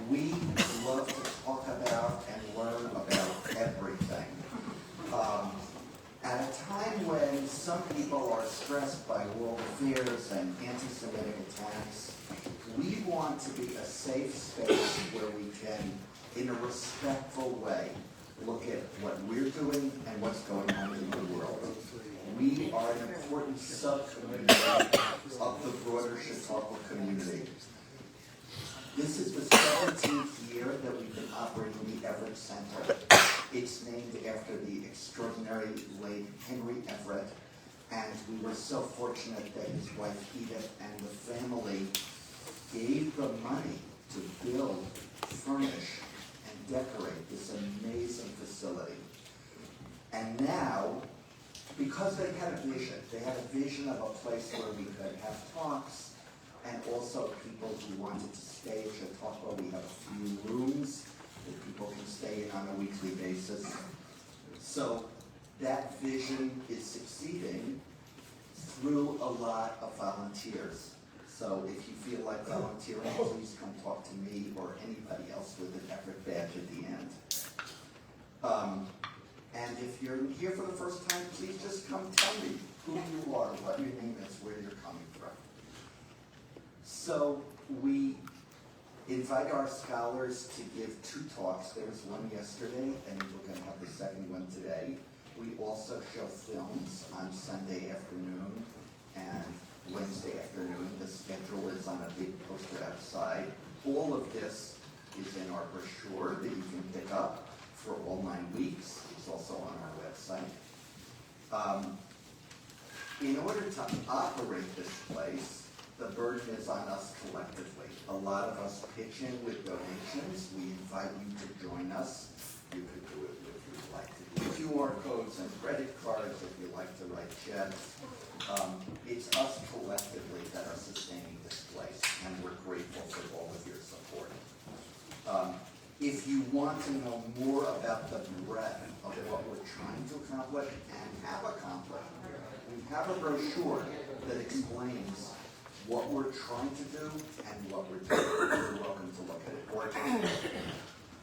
We love to talk about and learn about everything. At a time when some people are stressed by world affairs and anti-Semitic attacks, we want to be a safe space where we can, in a respectful way, look at what we're doing and what's going on in the world. We are an important sub-community of the broader Chautauqua community. This is the 17th year that we've been operating the Everett Center. It's named after the extraordinary late Henry Everett, and we were so fortunate that his wife Edith and the family gave the money to build, furnish, and decorate this amazing facility. And now, because they had a vision of a place where we could have talks, and also people who wanted to stay at Chautauqua. We have a few rooms that people can stay in on a weekly basis. So that vision is succeeding through a lot of volunteers. So if you feel like volunteering, please come talk to me or anybody else with an Everett badge at the end. And if you're here for the first time, please just come tell me who you are, what your name is, where you're coming from. So we invite our scholars to give 2 talks. There was one yesterday, and we're going to have the second one today. We also show films on Sunday afternoon and Wednesday afternoon. The schedule is on a big poster outside. All of this is in our brochure that you can pick up for all 9 weeks. It's also on our website. In order to operate this place, the burden is on us collectively. A lot of us pitch in with donations. We invite you to join us. You could do it if you'd like to do QR codes and credit cards, if you like to write checks. It's us collectively that are sustaining this place, and we're grateful for all of your support. If you want to know more about the breadth of what we're trying to accomplish and have accomplished, we have a brochure that explains what we're trying to do and what we're doing. You're welcome to look at it.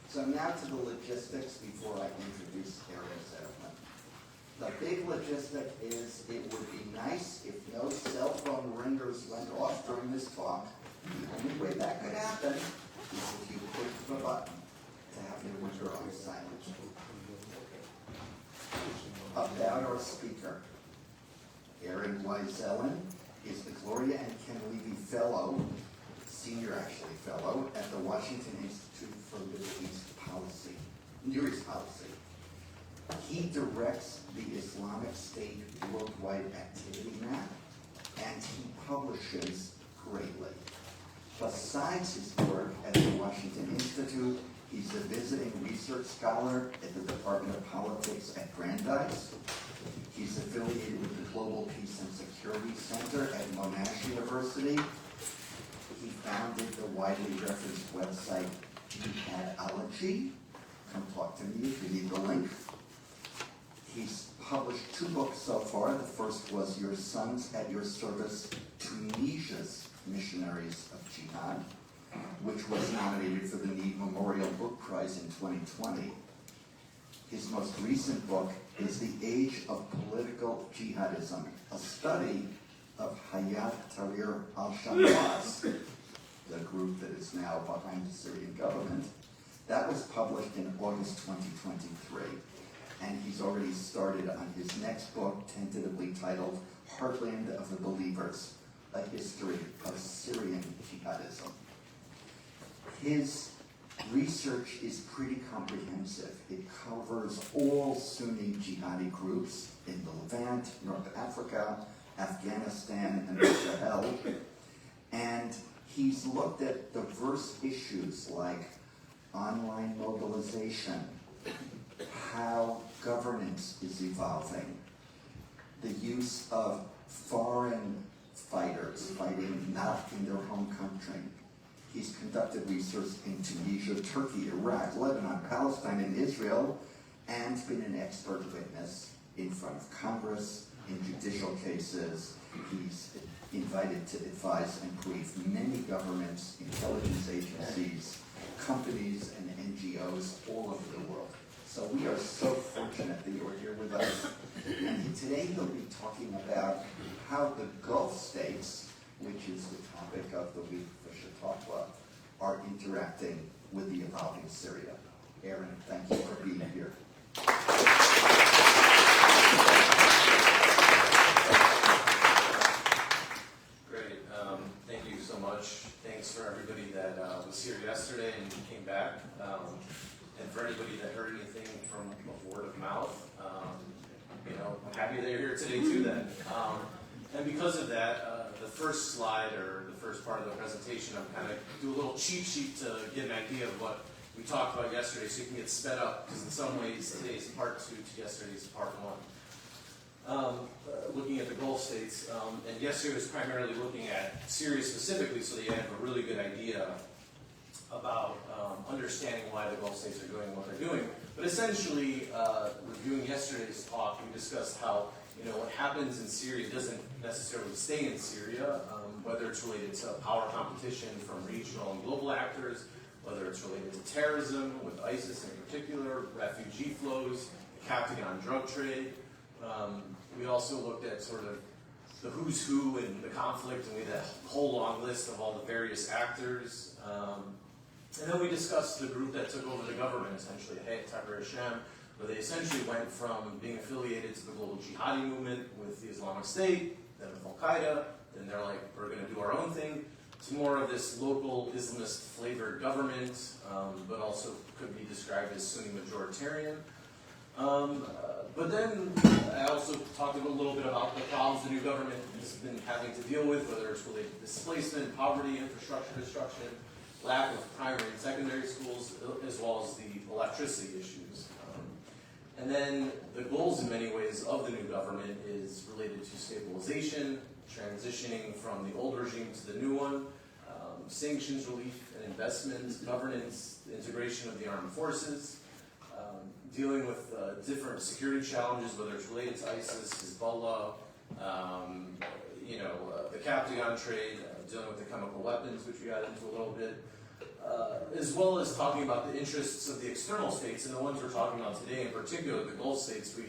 So now to the logistics before I introduce Aaron Zedman. The big logistic is it would be nice if no cell phone ringers went off during this talk. The only way that could happen is if you push the button to have your ringer on silent. About our speaker, Aaron Zedman is the Gloria and Ken Levy Fellow, Senior Fellow, at the Washington Institute for Middle East Policy, Near East Policy. He directs the Islamic State Worldwide Activity Map, and he publishes greatly. Besides his work at the Washington Institute, he's a visiting research scholar at the Department of Politics at Brandeis. He's affiliated with the Global Peace and Security Center at Monash University. He founded the widely referenced website Jihadology. Come talk to me if you need the link. He's published 2 books so far. The first was Your Sons at Your Service, Tunisia's Missionaries of Jihad, which was nominated for the Need Memorial Book Prize in 2020. His most recent book is The Age of Political Jihadism, a study of Hayat Tahrir al-Sham, the group that is now behind the Syrian government. That was published in August 2023, and he's already started on his next book, tentatively titled Heartland of the Believers, A History of Syrian Jihadism. His research is pretty comprehensive. It covers all Sunni jihadi groups in the Levant, North Africa, Afghanistan, and the Sahel. And he's looked at diverse issues like online mobilization, how governance is evolving, the use of foreign fighters fighting not in their home country. He's conducted research in Tunisia, Turkey, Iraq, Lebanon, Palestine, and Israel, and been an expert witness in front of Congress, in judicial cases. He's invited to advise and brief many governments, intelligence agencies, companies, So we are so fortunate that you're here with us. And today he'll be talking about how the Gulf states, which is the topic of the week for Chautauqua, are interacting with the evolving Syria. Aaron, thank you for being here. Great. Thank you so much. Thanks for everybody that was here yesterday and came back. And for anybody that heard anything from word of mouth, I'm happy that you're here today too then. And because of that, the first slide or the first part of the presentation, I'm kind of do a little cheat sheet to get an idea of what we talked about yesterday so you can get sped up, because in some ways today's part 2 to yesterday's part 1. Looking at the Gulf states, and yesterday was primarily looking at Syria specifically so that you have a really good idea about understanding why the Gulf states are doing what they're doing. But essentially, reviewing yesterday's talk, we discussed how what happens in Syria doesn't necessarily stay in Syria, whether it's related to power competition from regional and global actors, whether it's related to terrorism, with ISIS in particular, refugee flows, the Captagon drug trade. We also looked at sort of the who's who in the conflict, and we had a whole long list of all the various actors. And then we discussed the group that took over the government, essentially, Hayat Tahrir al-Sham, where they essentially went from being affiliated to the global jihadi movement with the Islamic State, then with Al-Qaeda, then they're like, we're going to do our own thing, to more of this local Islamist-flavored government, but also could be described as Sunni majoritarian. But then I also talked a little bit about the problems the new government has been having to deal with, whether it's related to displacement, poverty, infrastructure destruction, lack of primary and secondary schools, as well as the electricity issues. And then the goals in many ways of the new government is related to stabilization, transitioning from the old regime to the new one, sanctions relief and investment, governance, integration of the armed forces, dealing with different security challenges, whether it's related to ISIS, Hezbollah, the Captagon trade, dealing with the chemical weapons, which we got into a little bit, as well as talking about the interests of the external states, and the ones we're talking about today, in particular the Gulf states. We,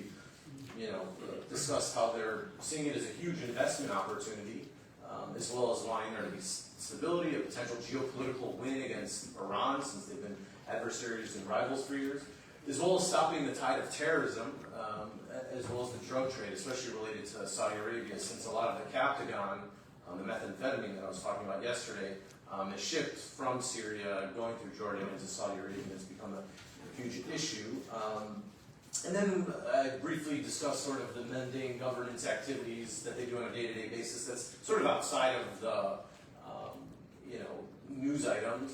discussed how they're seeing it as a huge investment opportunity, as well as wanting there to be stability, a potential geopolitical win against Iran, since they've been adversaries and rivals for years, as well as stopping the tide of terrorism, as well as the drug trade, especially related to Saudi Arabia, since a lot of the Captagon, the methamphetamine that I was talking about yesterday, is shipped from Syria, going through Jordan into Saudi Arabia. It's become a huge issue. And then I briefly discussed sort of the mending governance activities that they do on a day-to-day basis that's sort of outside of the news items.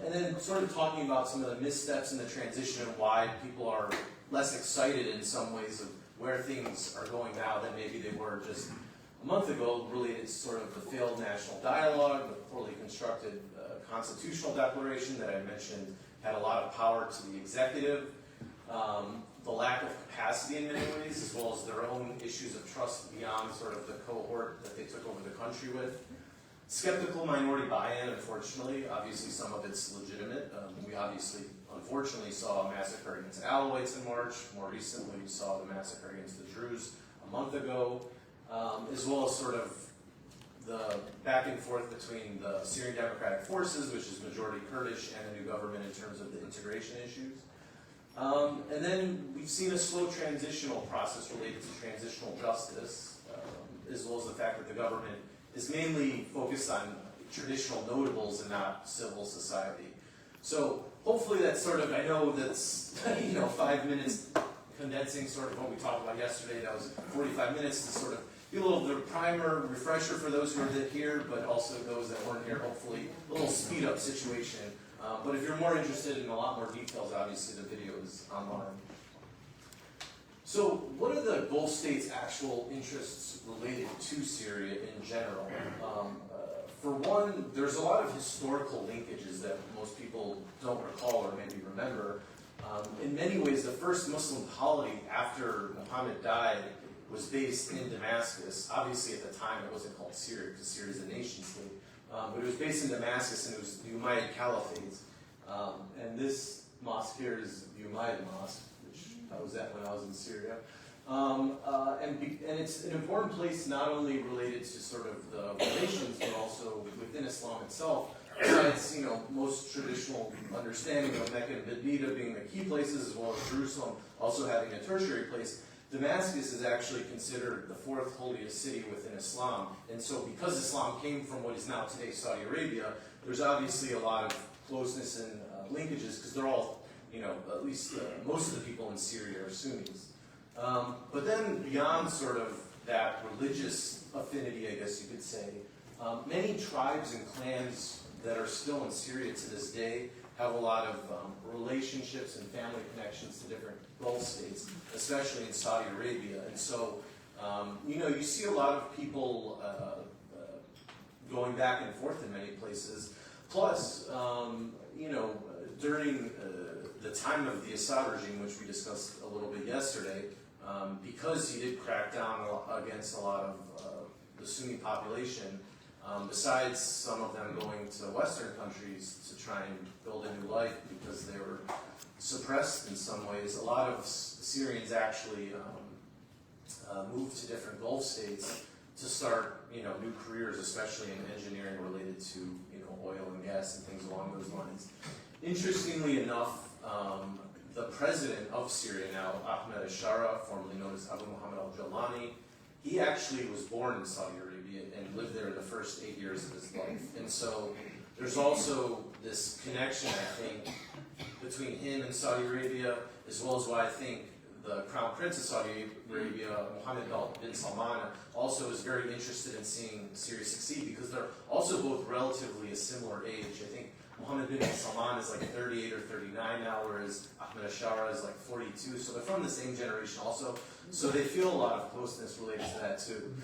And then sort of talking about some of the missteps in the transition and why people are less excited in some ways of where things are going now than maybe they were just a month ago, related to sort of the failed national dialogue, the poorly constructed constitutional declaration that I mentioned had a lot of power to the executive, the lack of capacity in many ways, as well as their own issues of trust beyond sort of the cohort that they took over the country with. Skeptical minority buy-in, unfortunately. Obviously, some of it's legitimate. We obviously, unfortunately, saw a massacre against Alawites in March. More recently, we saw the massacre against the Druze a month ago, as well as sort of the back and forth between the Syrian Democratic Forces, which is majority Kurdish, and the new government in terms of the integration issues. And then we've seen a slow transitional process related to transitional justice, as well as the fact that the government is mainly focused on traditional notables and not civil society. So hopefully that's sort of, I know that's 5 minutes condensing sort of what we talked about yesterday. That was 45 minutes to sort of be a little bit of a primer, refresher for those who are here, but also those that weren't here, hopefully a little speed up situation. But if you're more interested in a lot more details, obviously the video is online. So what are the Gulf states' actual interests related to Syria in general? For one, there's a lot of historical linkages that most people don't recall or maybe remember. In many ways, the first Muslim polity after Muhammad died was based in Damascus. Obviously, at the time, it wasn't called Syria because Syria is a nation state. But it was based in Damascus, and it was the Umayyad Caliphate. And this mosque here is the Umayyad Mosque, which I was at when I was in Syria. And it's an important place not only related to sort of the relations, but also within Islam itself. Besides, most traditional understanding of Mecca and Medina being the key places, as well as Jerusalem also having a tertiary place, Damascus is actually considered the fourth holiest city within Islam. And so because Islam came from what is now today Saudi Arabia, there's obviously a lot of closeness and linkages, because they're all, at least most of the people in Syria are Sunnis. But then beyond sort of that religious affinity, I guess you could say, many tribes and clans that are still in Syria to this day have a lot of relationships and family connections to different Gulf states, especially in Saudi Arabia. And so, you see a lot of people going back and forth in many places. Plus, during the time of the Assad regime, which we discussed a little bit yesterday, because he did crack down against a lot of the Sunni population, besides some of them going to Western countries to try and build a new life because they were suppressed in some ways, a lot of Syrians actually moved to different Gulf states to start, new careers, especially in engineering related to, oil and gas and things along those lines. Interestingly enough, the president of Syria now, Ahmed al-Shara, formerly known as Abu Muhammad al-Jalani, he actually was born in Saudi Arabia and lived there the first 8 years of his life. And so there's also this connection, I think, between him and Saudi Arabia, as well as why I think the Crown Prince of Saudi Arabia, Mohammed bin Salman, also is very interested in seeing Syria succeed, because they're also both relatively a similar age. I think Mohammed bin Salman is like 38 or 39 now, whereas Ahmed al-Shara is like 42. So they're from the same generation also. So they feel a lot of closeness related to that too.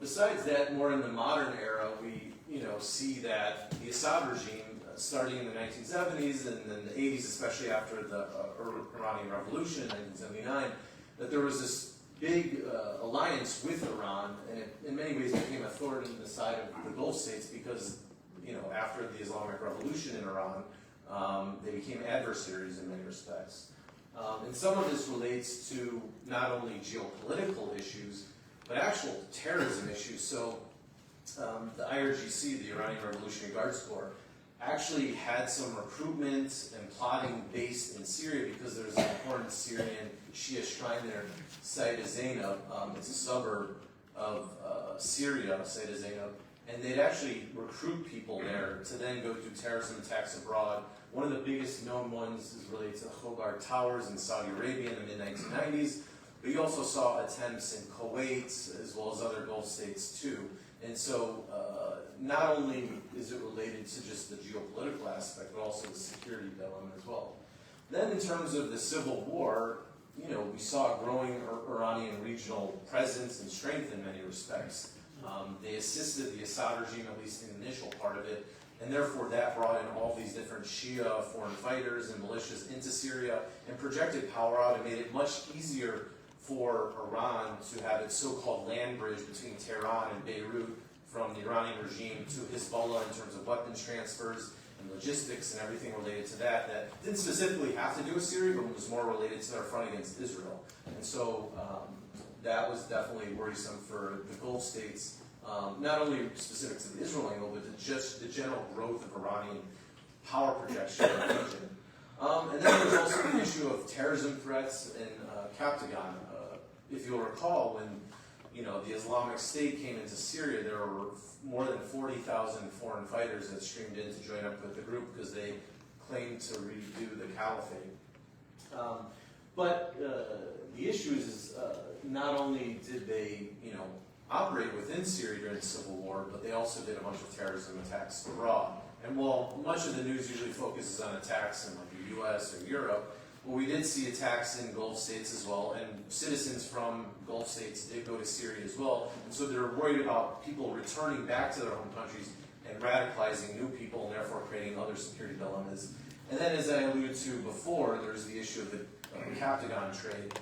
Besides that, more in the modern era, we see that the Assad regime, starting in the 1970s and then the 80s, especially after the Iranian Revolution in 1979, that there was this big alliance with Iran, and it in many ways became a thorn in the side of the Gulf states, because after the Islamic Revolution in Iran, they became adversaries in many respects. And some of this relates to not only geopolitical issues, but actual terrorism issues. So the IRGC, the Iranian Revolutionary Guards Corps, actually had some recruitment and plotting based in Syria, because there's an important Syrian Shia shrine there, Sayyidah Zainab. It's a suburb of Syria, Sayyidah Zainab. And they'd actually recruit people there to then go do terrorism attacks abroad. One of the biggest known ones is related to the Khogar Towers in Saudi Arabia in the mid-1990s. But you also saw attempts in Kuwait, as well as other Gulf states too. And so not only is it related to just the geopolitical aspect, but also the security element as well. Then in terms of the civil war, we saw a growing Iranian regional presence and strength in many respects. They assisted the Assad regime, at least in the initial part of it, and therefore that brought in all these different Shia foreign fighters and militias into Syria and projected power out, and made it much easier for Iran to have its so-called land bridge between Tehran and Beirut, from the Iranian regime to Hezbollah in terms of weapons transfers and logistics and everything related to that, that didn't specifically have to do with Syria, but was more related to their front against Israel. And so that was definitely worrisome for the Gulf states, not only specific to the Israel angle, but just the general growth of Iranian power projection in the region. And then there's also the issue of terrorism threats in Captagon. If you'll recall, when the Islamic State came into Syria, there were more than 40,000 foreign fighters that streamed in to join up with the group because they claimed to redo the caliphate. But the issue is not only did they, operate within Syria during the civil war, but they also did a bunch of terrorism attacks abroad. And while much of the news usually focuses on attacks in like the U.S. or Europe, well, we did see attacks in Gulf states as well, and citizens from Gulf states did go to Syria as well. And so they're worried about people returning back to their home countries and radicalizing new people, and therefore creating other security dilemmas. And then, as I alluded to before, there's the issue of the Captagon trade.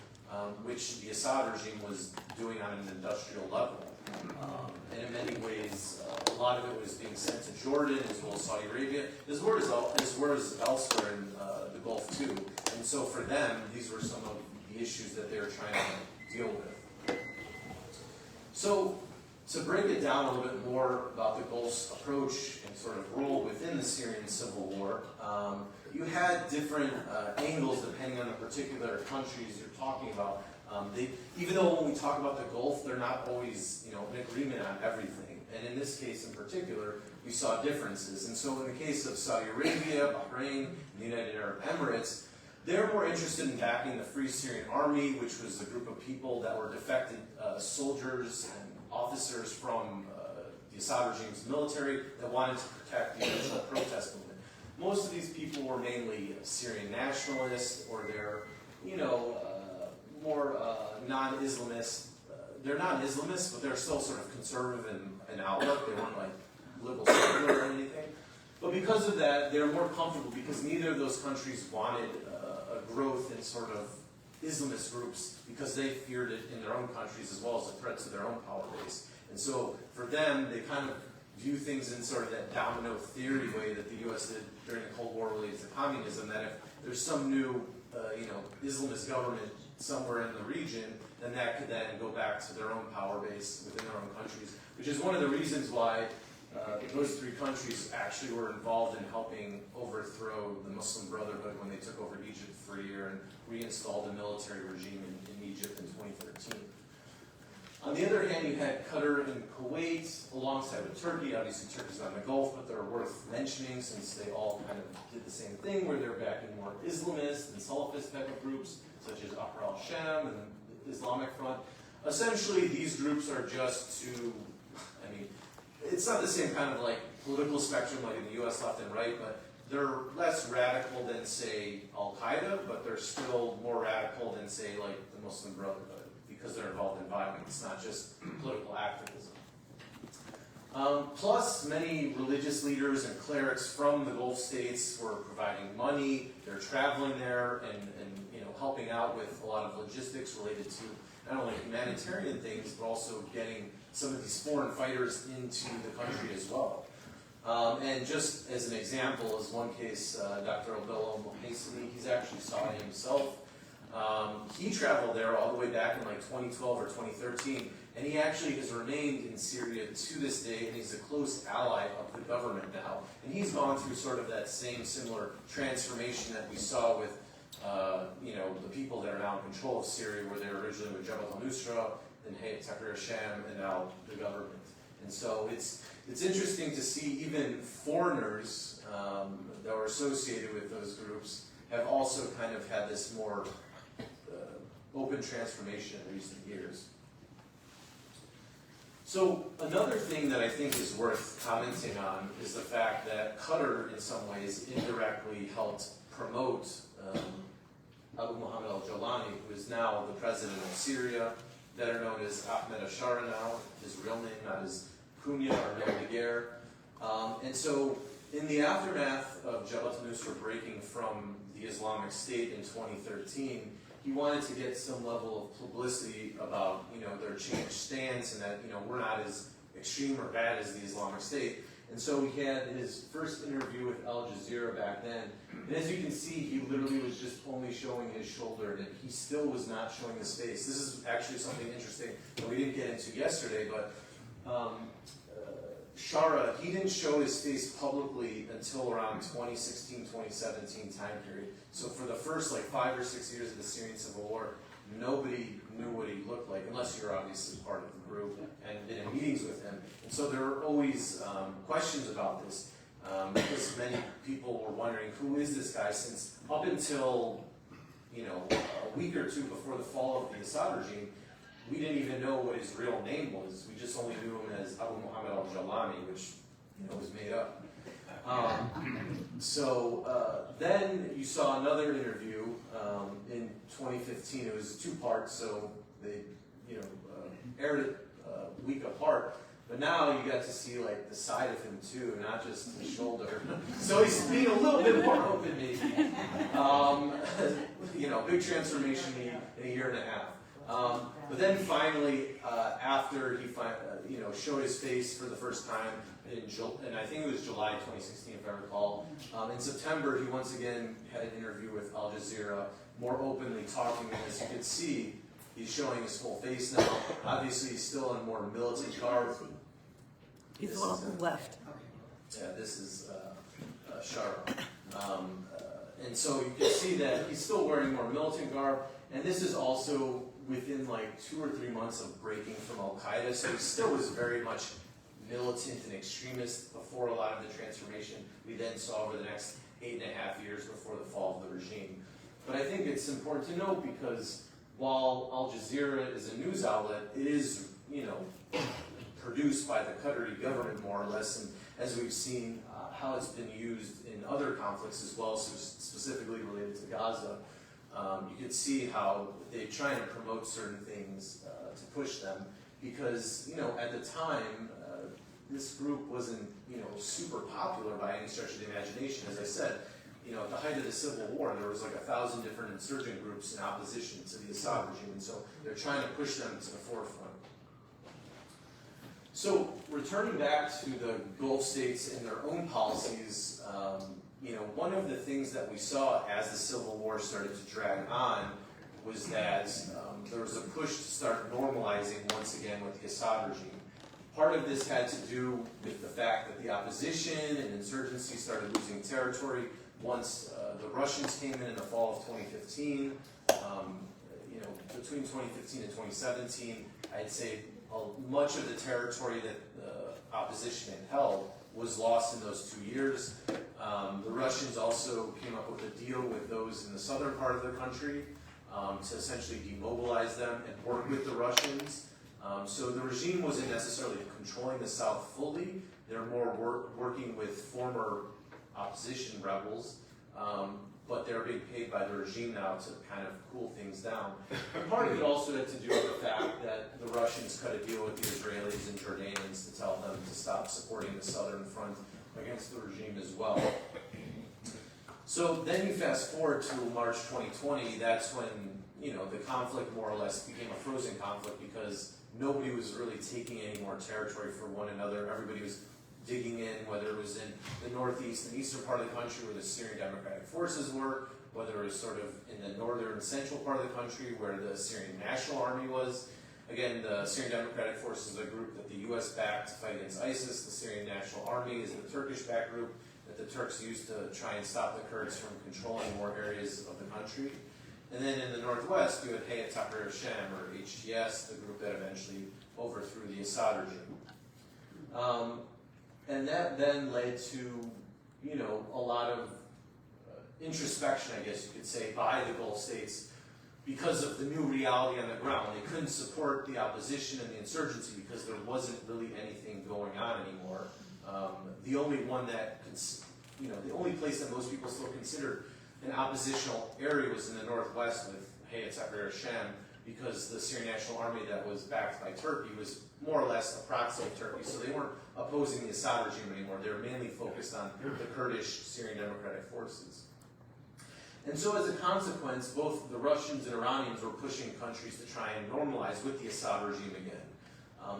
which the Assad regime was doing on an industrial level. And in many ways, a lot of it was being sent to Jordan as well as Saudi Arabia, as well as elsewhere in the Gulf too. And so for them, these were some of the issues that they were trying to deal with. So to break it down a little bit more about the Gulf's approach and sort of role within the Syrian civil war, you had different angles depending on the particular countries you're talking about. Even though when we talk about the Gulf, they're not always, in agreement on everything. And in this case in particular, we saw differences. And so in the case of Saudi Arabia, Bahrain, and the United Arab Emirates, they're more interested in backing the Free Syrian Army, which was a group of people that were defected soldiers and officers from the Assad regime's military that wanted to protect the initial protest movement. Most of these people were mainly Syrian nationalists, or they're, more non-Islamist. They're not Islamists, but they're still sort of conservative in outlook. They weren't like liberal secular or anything. But because of that, they're more comfortable because neither of those countries wanted a growth in sort of Islamist groups because they feared it in their own countries as well as a threat to their own power base. And so for them, they kind of view things in sort of that domino theory way that the U.S. did during the Cold War related to communism, that if there's some new, Islamist government somewhere in the region, then that could then go back to their own power base within their own countries, which is one of the reasons why those three countries actually were involved in helping overthrow the Muslim Brotherhood when they took over Egypt for a year and reinstalled a military regime in Egypt in 2013. On the other hand, you had Qatar and Kuwait alongside with Turkey. Obviously, Turkey's not in the Gulf, but they're worth mentioning since they all kind of did the same thing, where they're backing more Islamist and Salafist type of groups, such as Ahr al-Sham and the Islamic Front. Essentially, these groups are just to, it's not the same kind of like political spectrum like in the U.S. left and right, but they're less radical than, say, Al-Qaeda, but they're still more radical than, say, like the Muslim Brotherhood, because they're involved in violence, not just political activism. Plus, many religious leaders and clerics from the Gulf states were providing money. They're traveling there and helping out with a lot of logistics related to not only humanitarian things, but also getting some of these foreign fighters into the country as well. And just as an example, as one case, Dr. Abdullah Mohasini, he's actually Saudi himself. He traveled there all the way back in like 2012 or 2013, and he actually has remained in Syria to this day, and he's a close ally of the government now. And he's gone through sort of that same similar transformation that we saw with the people that are now in control of Syria, where they were originally with Jabhat al-Nusra, then Hayat Tahrir al-Sham, and now the government. And so it's interesting to see even foreigners that were associated with those groups have also kind of had this more open transformation in recent years. So another thing that I think is worth commenting on is the fact that Qatar, in some ways, indirectly helped promote Abu Muhammad al-Jawlani, who is now the president of Syria, better known as Ahmed Ashara now, his real name, not his kunya or nom de guerre. And so in the aftermath of Jabhat al-Nusra breaking from the Islamic State in 2013, he wanted to get some level of publicity about, their changed stance and that, we're not as extreme or bad as the Islamic State. And so he had his first interview with Al Jazeera back then. And as you can see, he literally was just only showing his shoulder, and he still was not showing his face. This is actually something interesting that we didn't get into yesterday, but Shara, he didn't show his face publicly until around 2016, 2017 time period. So for the first 5 or 6 years of the Syrian civil war, nobody knew what he looked like, unless you're obviously part of the group and been in meetings with him. And so there were always questions about this, because many people were wondering, who is this guy? Since up until a week or two before the fall of the Assad regime, we didn't even know what his real name was. We just only knew him as Abu Muhammad al-Jawlani, which was made up. Then you saw another interview in 2015. It was 2 parts, so they aired it a week apart. But now you got to see like the side of him too, not just his shoulder. So he's being a little bit more open maybe. Big transformation in a year and a half. But then finally, after he showed his face for the first time and I think it was July 2016 if I recall, in September he once again had an interview with Al Jazeera, more openly talking, and as you can see, he's showing his full face now. Obviously, he's still in more militant garb. He's the one on the left. Yeah, this is Sharp. And so you can see that he's still wearing more militant garb, and this is also within like 2 or 3 months of breaking from Al-Qaeda, so he still was very much militant and extremist before a lot of the transformation we then saw over the next 8.5 years before the fall of the regime. But I think it's important to note because while Al Jazeera is a news outlet, it is, produced by the Qatari government more or less, and as we've seen how it's been used in other conflicts as well, so specifically related to Gaza, you could see how they're trying to promote certain things to push them because, at the time, this group wasn't, super popular by any stretch of the imagination. As I said, at the height of the Civil War, there was like 1,000 different insurgent groups in opposition to the Assad regime, and so they're trying to push them to the forefront. So, returning back to the Gulf states and their own policies, one of the things that we saw as the Civil War started to drag on was that there was a push to start normalizing once again with the Assad regime. Part of this had to do with the fact that the opposition and insurgency started losing territory once the Russians came in the fall of 2015. Between 2015 and 2017, I'd say much of the territory that the opposition had held was lost in those 2 years. The Russians also came up with a deal with those in the southern part of the country to essentially demobilize them and work with the Russians. So the regime wasn't necessarily controlling the South fully. They're more working with former opposition rebels, but they're being paid by the regime now to kind of cool things down. And part of it also had to do with the fact that the Russians cut a deal with the Israelis and Jordanians to tell them to stop supporting the Southern Front against the regime as well. So then you fast forward to March 2020, that's when, the conflict more or less became a frozen conflict because nobody was really taking any more territory for one another. Everybody was digging in, whether it was in the northeast and eastern part of the country where the Syrian Democratic Forces were, whether it was sort of in the northern and central part of the country where the Syrian National Army was. Again, the Syrian Democratic Forces is a group that the U.S. backed to fight against ISIS. The Syrian National Army is the Turkish-backed group that the Turks used to try and stop the Kurds from controlling more areas of the country. And then in the northwest, you had Hayat Tahrir al-Sham, or HTS, the group that eventually overthrew the Assad regime. And that then led to, a lot of introspection, I guess you could say, by the Gulf states because of the new reality on the ground. They couldn't support the opposition and the insurgency because there wasn't really anything going on anymore. The only one that, the only place that most people still considered an oppositional area was in the northwest with Hayat Tahrir al-Sham because the Syrian National Army that was backed by Turkey was more or less a proxy of Turkey, so they weren't opposing the Assad regime anymore. They were mainly focused on the Kurdish Syrian Democratic Forces. And so as a consequence, both the Russians and Iranians were pushing countries to try and normalize with the Assad regime again.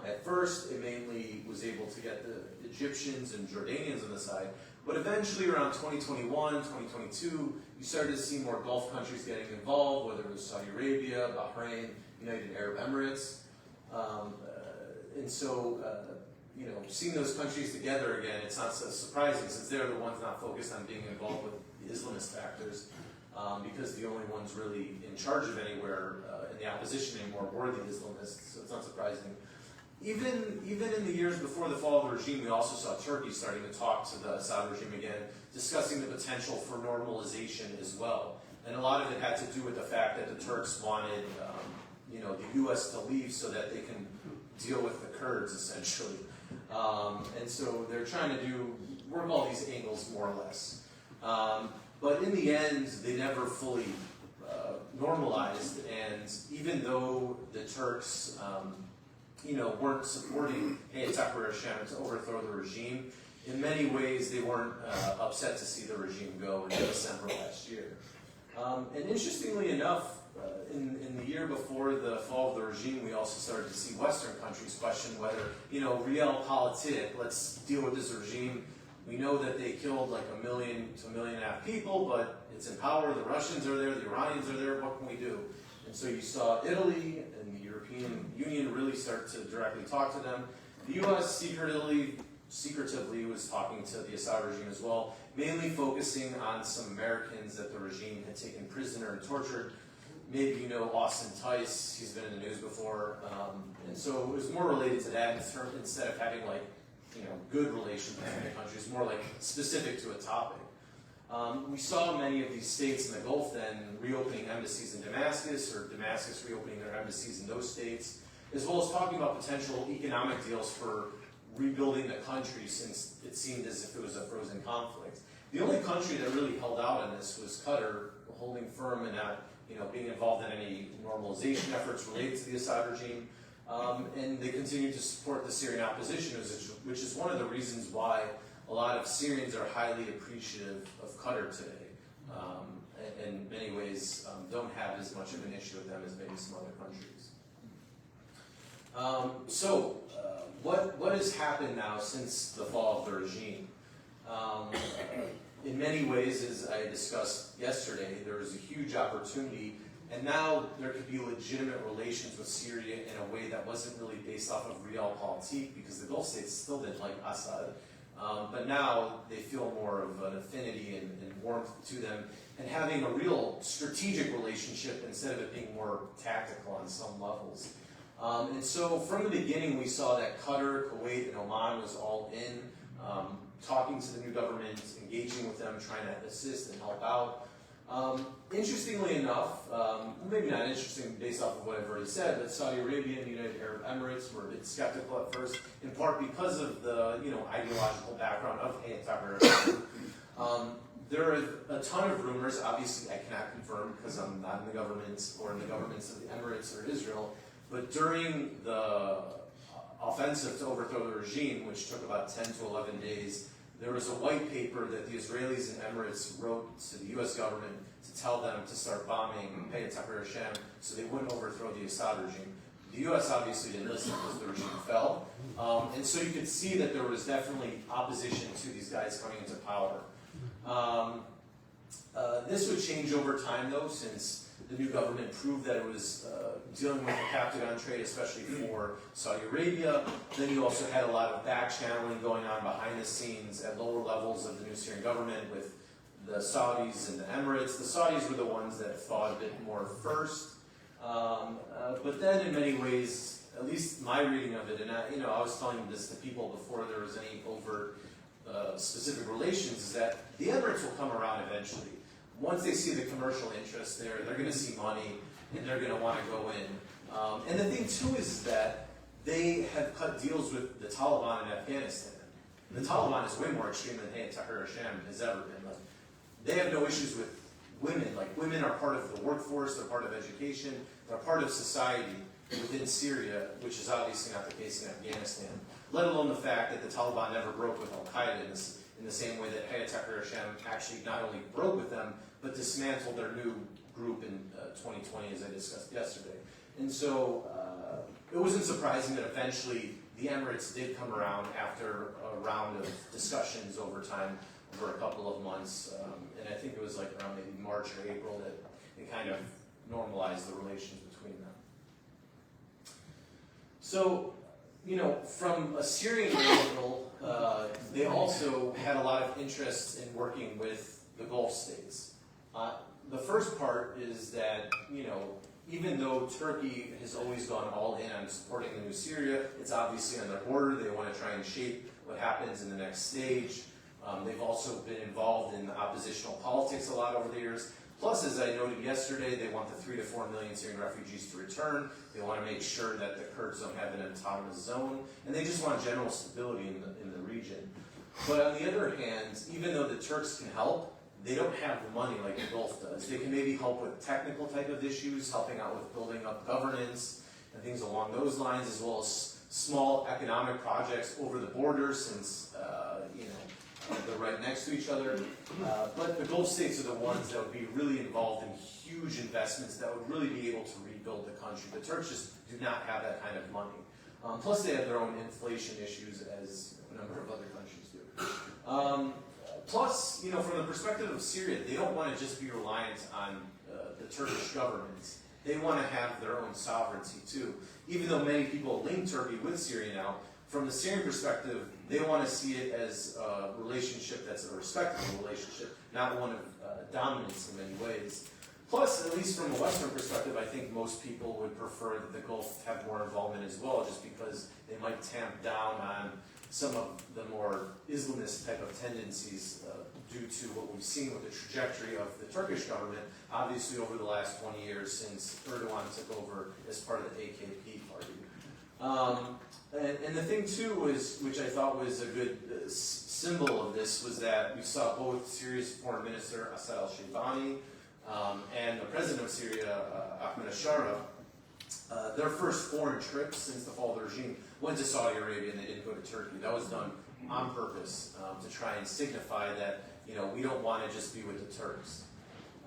At first, it mainly was able to get the Egyptians and Jordanians on the side, but eventually around 2021, 2022, you started to see more Gulf countries getting involved, whether it was Saudi Arabia, Bahrain, United Arab Emirates. And so, seeing those countries together again, it's not so surprising since they're the ones not focused on being involved with the Islamist factors, because the only ones really in charge of anywhere in the opposition anymore were the Islamists, so it's not surprising. Even in the years before the fall of the regime, we also saw Turkey starting to talk to the Assad regime again, discussing the potential for normalization as well. And a lot of it had to do with the fact that the Turks wanted, the U.S. to leave so that they can deal with the Kurds, essentially. And so they're trying to work all these angles more or less. But in the end, they never fully normalized. And even though the Turks weren't supporting Hayat Hashem to overthrow the regime. In many ways, they weren't upset to see the regime go in December last year. And interestingly enough, in the year before the fall of the regime, we also started to see Western countries question whether, realpolitik, let's deal with this regime. We know that they killed like 1 million to 1.5 million people, but it's in power. The Russians are there, the Iranians are there. What can we do? And so you saw Italy and the European Union really start to directly talk to them. The U.S. secretively was talking to the Assad regime as well, mainly focusing on some Americans that the regime had taken prisoner and tortured. Maybe you know Austin Tice, he's been in the news before. And so it was more related to that instead of having good relations between the countries, more like specific to a topic. We saw many of these states in the Gulf then reopening embassies in Damascus, or Damascus reopening their embassies in those states, as well as talking about potential economic deals for rebuilding the country, since it seemed as if it was a frozen conflict. The only country that really held out on this was Qatar, holding firm and not being involved in any normalization efforts related to the Assad regime. And they continued to support the Syrian opposition, which is one of the reasons why a lot of Syrians are highly appreciative of Qatar today. In many ways, don't have as much of an issue with them as maybe some other countries. What has happened now since the fall of the regime? In many ways, as I discussed yesterday, there was a huge opportunity, and now there could be legitimate relations with Syria in a way that wasn't really based off of realpolitik, because the Gulf states still didn't like Assad. But now they feel more of an affinity and warmth to them, and having a real strategic relationship instead of it being more tactical on some levels. And so from the beginning, we saw that Qatar, Kuwait, and Oman was all in, talking to the new government, engaging with them, trying to assist and help out. Interestingly enough, maybe not interesting based off of what I've already said, but Saudi Arabia and the United Arab Emirates were a bit skeptical at first, in part because of the ideological background of Hayat Tahrir. There are a ton of rumors. Obviously, I cannot confirm because I'm not in the government or in the governments of the Emirates or Israel. But during the offensive to overthrow the regime, which took about 10 to 11 days, there was a white paper that the Israelis and Emirates wrote to the U.S. government to tell them to start bombing Hayat Tahrir so they wouldn't overthrow the Assad regime. The U.S. obviously didn't listen because the regime fell. And so you could see that there was definitely opposition to these guys coming into power. This would change over time, though, since the new government proved that it was dealing with the Captagon trade, especially for Saudi Arabia. Then you also had a lot of back-channeling going on behind the scenes at lower levels of the new Syrian government with the Saudis and the Emirates. The Saudis were the ones that thought a bit more first. But then in many ways, at least my reading of it, and I was telling this to people before there was any overt specific relations, is that the Emirates will come around eventually. Once they see the commercial interest there, they're going to see money, and they're going to want to go in. And the thing, too, is that they have cut deals with the Taliban in Afghanistan. The Taliban is way more extreme than Hayat Tahrir has ever been. Like, they have no issues with women. Like, women are part of the workforce, they're part of education, they're part of society within Syria, which is obviously not the case in Afghanistan. Let alone the fact that the Taliban never broke with Al-Qaeda in the same way that Hayat Tahrir actually not only broke with them, but dismantled their new group in 2020, as I discussed yesterday. And so it wasn't surprising that eventually the Emirates did come around after a round of discussions over time, over a couple of months. And I think it was like around maybe March or April that it kind of normalized the relations between them. So, from a Syrian angle, they also had a lot of interest in working with the Gulf states. The first part is that, even though Turkey has always gone all in on supporting the new Syria, it's obviously on their border. They want to try and shape what happens in the next stage. They've also been involved in oppositional politics a lot over the years. Plus, as I noted yesterday, they want the 3 to 4 million Syrian refugees to return. They want to make sure that the Kurds don't have an autonomous zone. And they just want general stability in the region. But on the other hand, even though the Turks can help, they don't have the money like the Gulf does. They can maybe help with technical type of issues, helping out with building up governance, and things along those lines, as well as small economic projects over the border, since they're right next to each other. But the Gulf states are the ones that would be really involved in huge investments that would really be able to rebuild the country. The Turks just do not have that kind of money. Plus, they have their own inflation issues, as a number of other countries do. Plus, from the perspective of Syria, they don't want to just be reliant on the Turkish government. They want to have their own sovereignty too. Even though many people link Turkey with Syria now, from the Syrian perspective, they want to see it as a relationship that's a respectable relationship, not one of dominance in many ways. Plus, at least from a Western perspective, I think most people would prefer that the Gulf have more involvement as well, just because they might tamp down on some of the more Islamist type of tendencies due to what we've seen with the trajectory of the Turkish government, obviously over the last 20 years since Erdogan took over as part of the AKP party. And the thing too was, which I thought was a good symbol of this, was that we saw both Syria's foreign minister Assad al-Shaybani and the president of Syria, Ahmed al-Shara, their first foreign trip since the fall of the regime went to Saudi Arabia, and they didn't go to Turkey. That was done on purpose to try and signify that we don't want to just be with the Turks.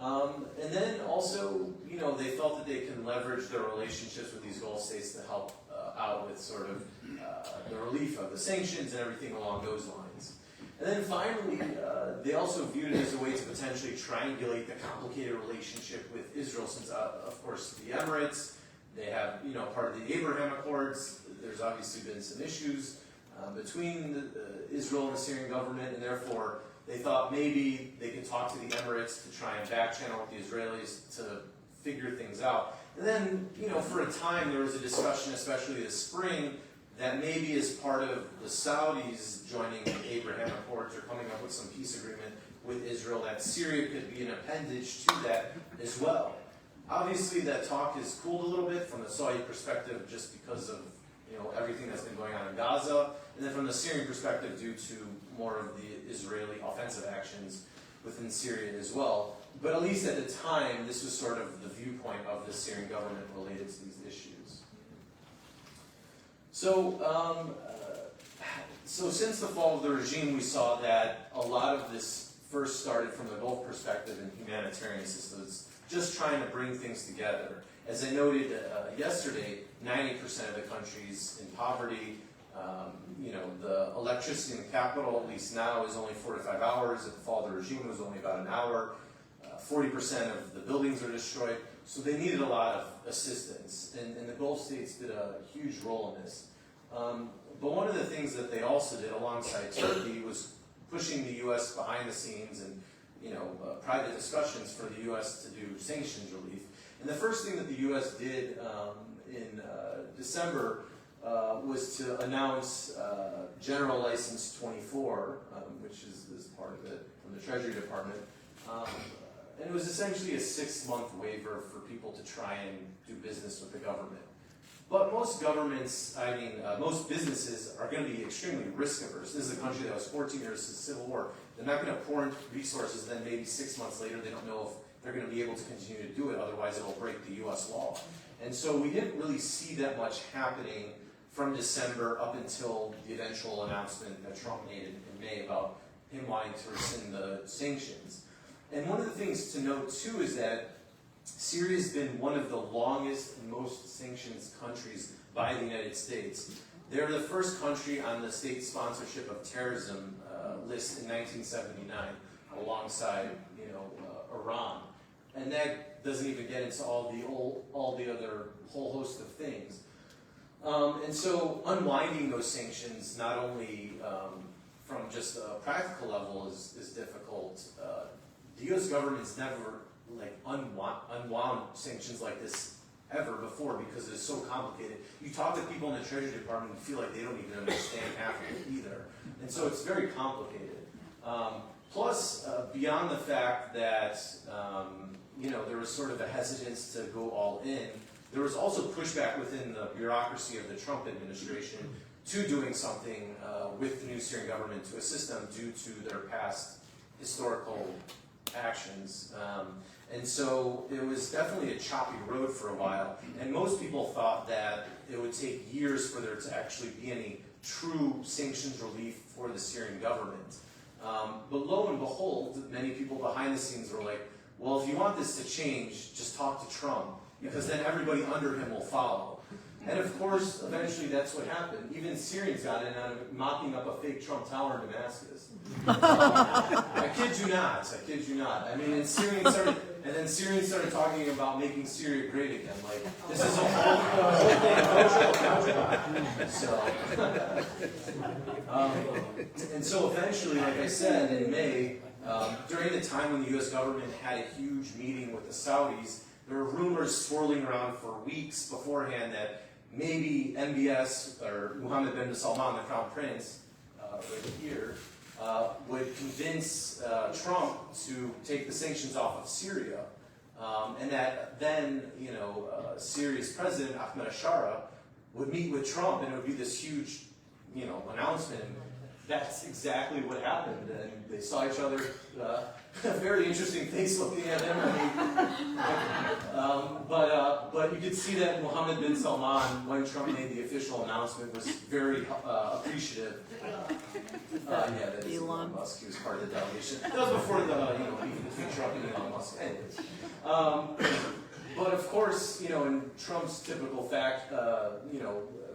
And then also, they felt that they can leverage their relationships with these Gulf states to help out with sort of the relief of the sanctions and everything along those lines. And then finally, they also viewed it as a way to potentially triangulate the complicated relationship with Israel, since, of course, the Emirates, they have, part of the Abraham Accords. There's obviously been some issues between Israel and the Syrian government, and therefore they thought maybe they could talk to the Emirates to try and back-channel with the Israelis to figure things out. And then, for a time there was a discussion, especially this spring, that maybe as part of the Saudis joining the Abraham Accords or coming up with some peace agreement with Israel, that Syria could be an appendage to that as well. Obviously, that talk has cooled a little bit from the Saudi perspective, just because of everything that's been going on in Gaza, and then from the Syrian perspective, due to more of the Israeli offensive actions within Syria as well. But at least at the time, this was sort of the viewpoint of the Syrian government related to these issues. So, so since the fall of the regime, we saw that a lot of this first started from the Gulf perspective and humanitarian assistance, just trying to bring things together. As I noted yesterday, 90% of the countries in poverty, the electricity in the capital, at least now, is only 4 to 5 hours. At the fall of the regime, it was only about an hour. 40% of the buildings are destroyed. So they needed a lot of assistance, and the Gulf states did a huge role in this. But one of the things that they also did alongside Turkey was pushing the U.S. behind the scenes and private discussions for the U.S. to do sanctions relief. And the first thing that the U.S. did in December was to announce General License 24, which is part of it, from the Treasury Department. And it was essentially a 6-month waiver for people to try and do business with the government. But most governments, most businesses are going to be extremely risk averse. This is a country that was 14 years since the Civil War. They're not going to pour in resources, then maybe 6 months later they don't know if they're going to be able to continue to do it, otherwise it'll break the U.S. law. And so we didn't really see that much happening from December up until the eventual announcement that Trump made in May about him wanting to rescind the sanctions. And one of the things to note too is that Syria has been one of the longest and most sanctioned countries by the United States. They're the first country on the state sponsorship of terrorism list in 1979, alongside Iran, and that doesn't even get into all the other whole host of things. And so unwinding those sanctions, not only from just a practical level, is difficult. The U.S. government's never unwound sanctions like this ever before, because it's so complicated. You talk to people in the Treasury Department and feel like they don't even understand half of it either. And so it's very complicated. Plus, beyond the fact that there was sort of a hesitance to go all in, there was also pushback within the bureaucracy of the Trump administration to doing something with the new Syrian government to assist them due to their past historical actions. actions. And so it was definitely a choppy road for a while. And most people thought that it would take years for there to actually be any true sanctions relief for the Syrian government. But lo and behold, many people behind the scenes were like, well, if you want this to change, just talk to Trump, because then everybody under him will follow. And of course, eventually that's what happened. Even Syrians got in on mocking up a fake Trump tower in Damascus. I kid you not. I kid you not. I mean, and then Syrians started talking about making Syria great again. Like, this is a whole thing. And so eventually, like I said, in May, during the time when the U.S. government had a huge meeting with the Saudis, there were rumors swirling around for weeks beforehand that maybe MBS, or Mohammed bin Salman, the crown prince, right here, would convince Trump to take the sanctions off of Syria. And that then, Syria's president, Ahmed Ashara, would meet with Trump, and it would be this huge, announcement. And that's exactly what happened. And they saw each other, a very interesting face looking at him. But you could see that Mohammed bin Salman, when Trump made the official announcement, was very appreciative. Yeah, that is Elon Musk. He was part of the delegation. That was before the beef between Trump and Elon Musk. Anyways, but of course, in Trump's typical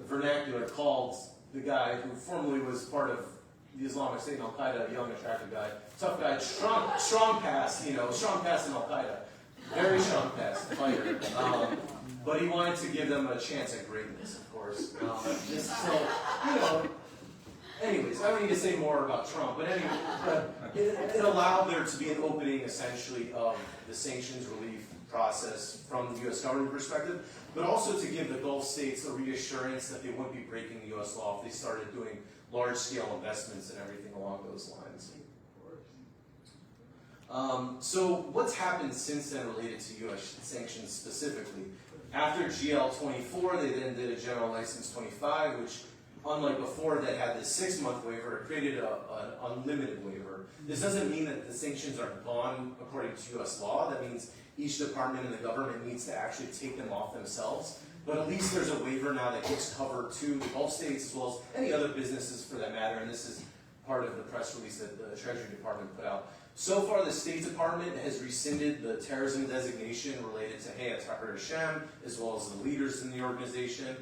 vernacular, called the guy who formerly was part of the Islamic State and Al Qaeda, a young, attractive guy, tough guy, strong pass, strong pass in Al Qaeda, very strong pass, fighter. But he wanted to give them a chance at greatness, of course. Anyways, I don't need to say more about Trump, but anyway, it allowed there to be an opening, essentially, of the sanctions relief process from the U.S. government perspective, but also to give the Gulf states a reassurance that they wouldn't be breaking the U.S. law if they started doing large-scale investments and everything along those lines. So what's happened since then related to U.S. sanctions specifically? After GL-24, they then did a General License 25, which, unlike before that had this 6-month waiver, it created an unlimited waiver. This doesn't mean that the sanctions are gone according to U.S. law. That means each department in the government needs to actually take them off themselves. But at least there's a waiver now that gives cover to the Gulf states as well as any other businesses for that matter. And this is part of the press release that the Treasury Department put out. So far, the State Department has rescinded the terrorism designation related to Hayat Tahrir Hashem, as well as the leaders in the organization.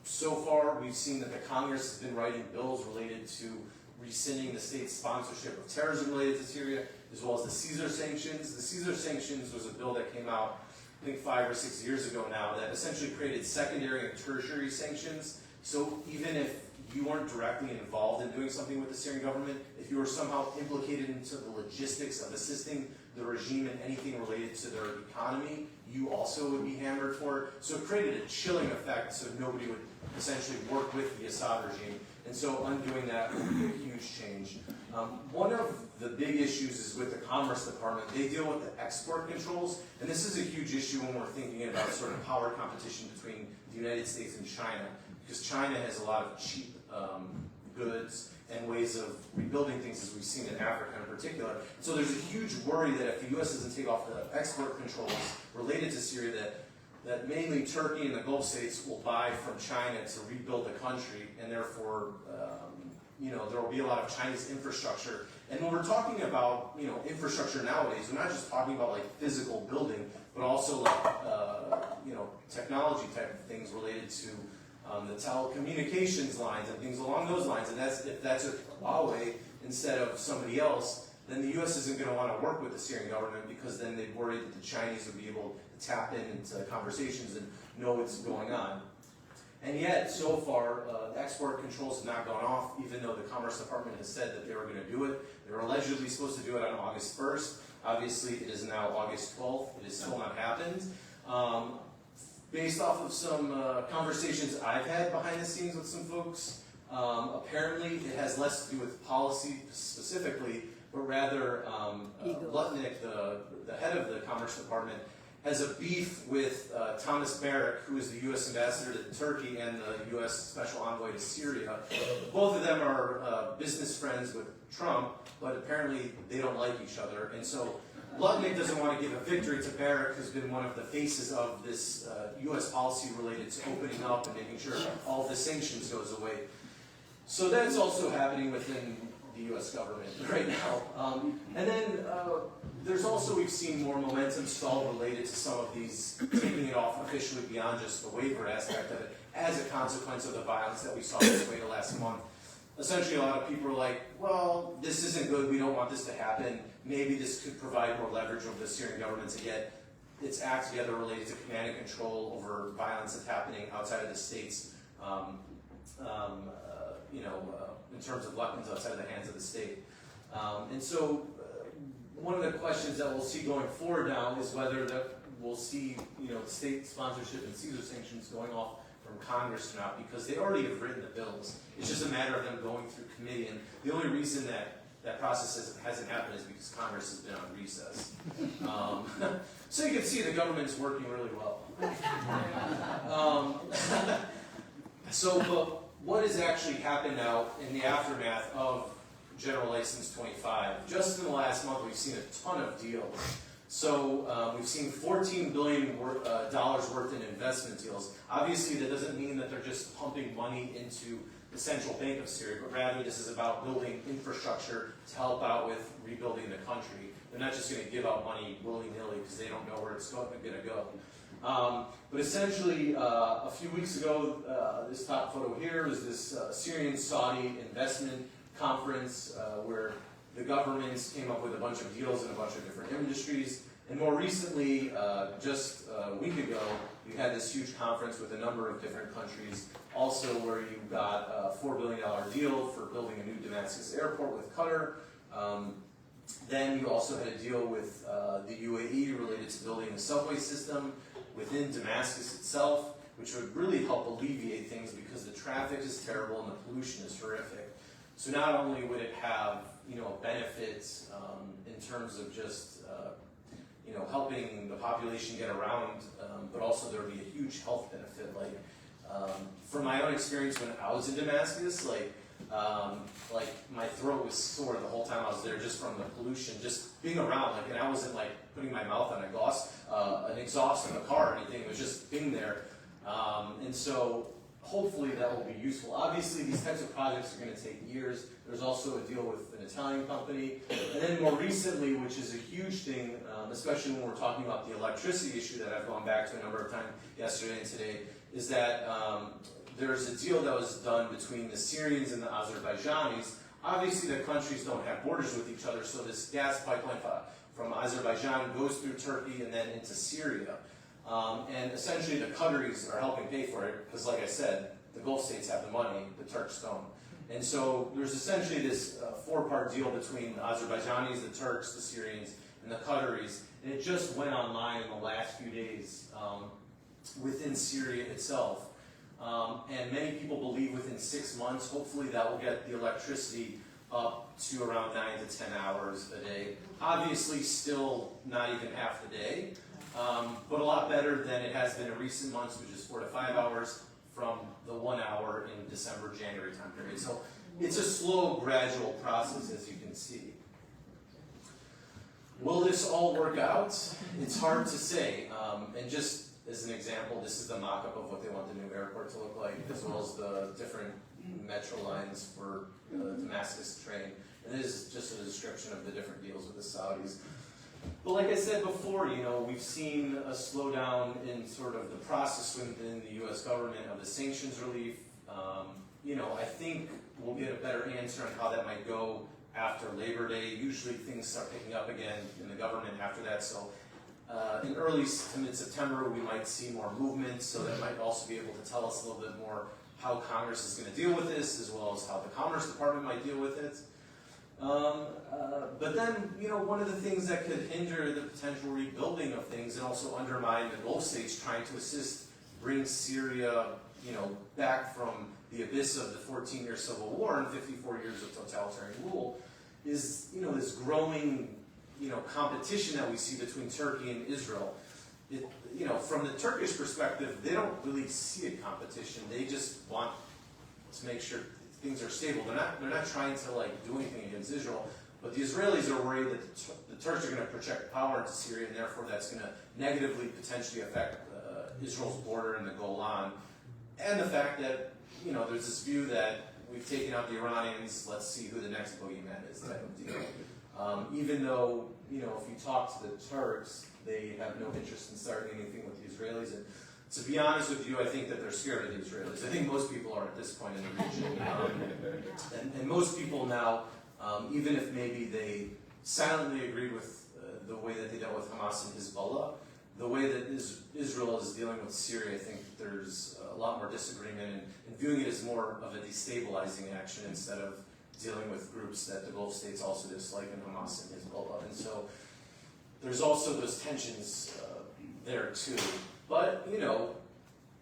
So far, we've seen that the Congress has been writing bills related to rescinding the state's sponsorship of terrorism related to Syria, as well as the Caesar sanctions. The Caesar sanctions was a bill that came out, I think 5 or 6 years ago now, that essentially created secondary and tertiary sanctions. So even if you weren't directly involved in doing something with the Syrian government, if you were somehow implicated into the logistics of assisting the regime in anything related to their economy, you also would be hammered for it. So it created a chilling effect so nobody would essentially work with the Assad regime. And so undoing that would be a huge change. One of the big issues is with the Commerce Department. They deal with the export controls, and this is a huge issue when we're thinking about sort of power competition between the United States and China, because China has a lot of cheap goods and ways of rebuilding things, as we've seen in Africa in particular. So there's a huge worry that if the U.S. doesn't take off the export controls related to Syria, that mainly Turkey and the Gulf states will buy from China to rebuild the country, and therefore, there will be a lot of Chinese infrastructure. And when we're talking about, infrastructure nowadays, we're not just talking about like physical building, but also like, technology type of things related to the telecommunications lines and things along those lines. And if that's a Huawei instead of somebody else, then the U.S. isn't going to want to work with the Syrian government, because then they worry that the Chinese would be able to tap into conversations and know what's going on. And yet, so far, export controls have not gone off, even though the Commerce Department has said that they were going to do it. They were allegedly supposed to do it on August 1st. Obviously, it is now August 12th. It has still not happened. Based off of some conversations I've had behind the scenes with some folks, apparently it has less to do with policy specifically, but rather Lutnick, the head of the Commerce Department, has a beef with Thomas Barrack, who is the U.S. ambassador to Turkey and the U.S. special envoy to Syria. Both of them are business friends with Trump, but apparently they don't like each other. And so Lutnick doesn't want to give a victory to Barrack, who's been one of the faces of this U.S. policy related to opening up and making sure all the sanctions goes away. So that's also happening within the U.S. government right now. And then there's also, we've seen more momentum stall related to some of these taking it off officially beyond just the waiver aspect of it as a consequence of the violence that we saw this way last month. Essentially, a lot of people are like, well, this isn't good, we don't want this to happen. Maybe this could provide more leverage over the Syrian government to get its act together related to command and control over violence that's happening outside of the states, in terms of weapons outside of the hands of the state. And so one of the questions that we'll see going forward now is whether that we'll see state sponsorship and Caesar sanctions going off from Congress or not, because they already have written the bills. It's just a matter of them going through committee, and the only reason that process hasn't happened is because Congress has been on recess. So you can see the government's working really well. But what has actually happened now in the aftermath of General License 25? Just in the last month, we've seen a ton of deals. So we've seen $14 billion worth in investment deals. Obviously, that doesn't mean that they're just pumping money into the central bank of Syria, but rather this is about building infrastructure to help out with rebuilding the country. They're not just going to give out money willy-nilly because they don't know where it's going to go. But essentially, a few weeks ago, this top photo here was this Syrian-Saudi investment conference where the governments came up with a bunch of deals in a bunch of different industries. And more recently, just a week ago, you had this huge conference with a number of different countries, also where you got a $4 billion deal for building a new Damascus airport with Qatar. Then you also had a deal with the UAE related to building a subway system within Damascus itself, which would really help alleviate things because the traffic is terrible and the pollution is horrific. So not only would it have benefits in terms of just helping the population get around, but also there would be a huge health benefit. From my own experience when I was in Damascus, my throat was sore the whole time I was there just from the pollution, just being around. And I wasn't putting my mouth on an exhaust in the car or anything. It was just being there. And so hopefully that will be useful. Obviously, these types of projects are going to take years. There's also a deal with an Italian company. And then more recently, which is a huge thing, especially when we're talking about the electricity issue that I've gone back to a number of times yesterday and today, is that there's a deal that was done between the Syrians and the Azerbaijanis. Obviously, the countries don't have borders with each other, so this gas pipeline from Azerbaijan goes through Turkey and then into Syria. And essentially, the Qataris are helping pay for it because, like I said, the Gulf states have the money, the Turks don't. And so there's essentially this four-part deal between the Azerbaijanis, the Turks, the Syrians, and the Qataris. And it just went online in the last few days within Syria itself. And many people believe within 6 months, hopefully that will get the electricity up to around 9 to 10 hours a day. Obviously, still not even half the day, but a lot better than it has been in recent months, which is 4 to 5 hours from the 1 hour in December, January time period. So it's a slow, gradual process, as you can see. Will this all work out? It's hard to say. And just as an example, this is the mock-up of what they want the new airport to look like, as well as the different metro lines for the Damascus train. And this is just a description of the different deals with the Saudis. But like I said before, we've seen a slowdown in sort of the process within the U.S. government of the sanctions relief. I think we'll get a better answer on how that might go after Labor Day. Usually things start picking up again in the government after that. So in early to mid-September, we might see more movement. So that might also be able to tell us a little bit more how Congress is going to deal with this, as well as how the Commerce Department might deal with it. But then, one of the things that could hinder the potential rebuilding of things and also undermine the Gulf states trying to assist bring Syria, back from the abyss of the 14-year civil war and 54 years of totalitarian rule is, this growing, competition that we see between Turkey and Israel. from the Turkish perspective, they don't really see a competition. They just want to make sure things are stable. They're not trying to like do anything against Israel. But the Israelis are worried that the Turks are going to project power into Syria, and therefore that's going to negatively potentially affect Israel's border in the Golan. And the fact that, there's this view that we've taken out the Iranians, let's see who the next boogeyman is type of deal. Even though, if you talk to the Turks, they have no interest in starting anything with the Israelis. And to be honest with you, I think that they're scared of the Israelis. I think most people are at this point in the region. And most people now, even if maybe they silently agreed with the way that they dealt with Hamas and Hezbollah, the way that Israel is dealing with Syria, I think there's a lot more disagreement and viewing it as more of a destabilizing action instead of dealing with groups that the Gulf states also dislike, in Hamas and Hezbollah. And so there's also those tensions there too. But,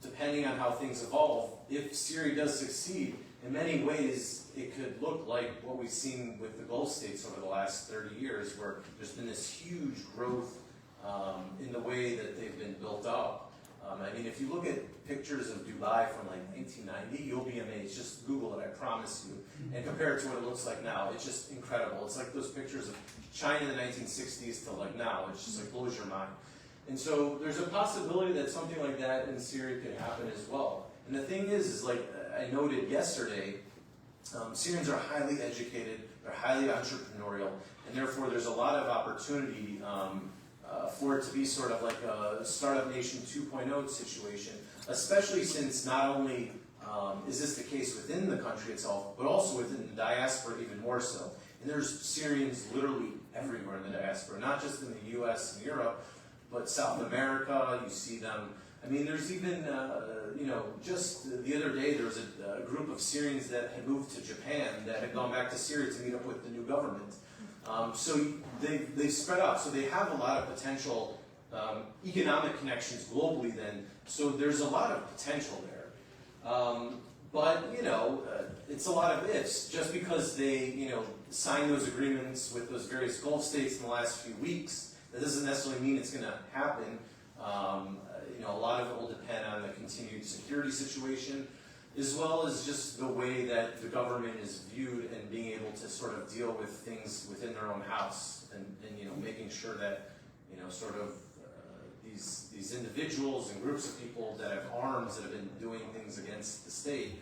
depending on how things evolve, if Syria does succeed, in many ways, it could look like what we've seen with the Gulf states over the last 30 years, where there's been this huge growth in the way that they've been built up. If you look at pictures of Dubai from like 1990, you'll be amazed. Just Google it, I promise you, and compare it to what it looks like now. It's just incredible. It's like those pictures of China in the 1960s to like now. It just like blows your mind. And so there's a possibility that something like that in Syria could happen as well. And the thing is like I noted yesterday, Syrians are highly educated, they're highly entrepreneurial, and therefore there's a lot of opportunity for it to be sort of like a Startup Nation 2.0 situation, especially since not only is this the case within the country itself, but also within the diaspora even more so. And there's Syrians literally everywhere in the diaspora, not just in the US and Europe, but South America, you see them. There's even, just the other day there was a group of Syrians that had moved to Japan that had gone back to Syria to meet up with the new government. So they've spread out. So they have a lot of potential economic connections globally then. So there's a lot of potential there. But it's a lot of ifs. Just because they, signed those agreements with those various Gulf states in the last few weeks, that doesn't necessarily mean it's going to happen. A lot of it will depend on the continued security situation, as well as just the way that the government is viewed and being able to sort of deal with things within their own house and making sure that, these individuals and groups of people that have arms that have been doing things against the state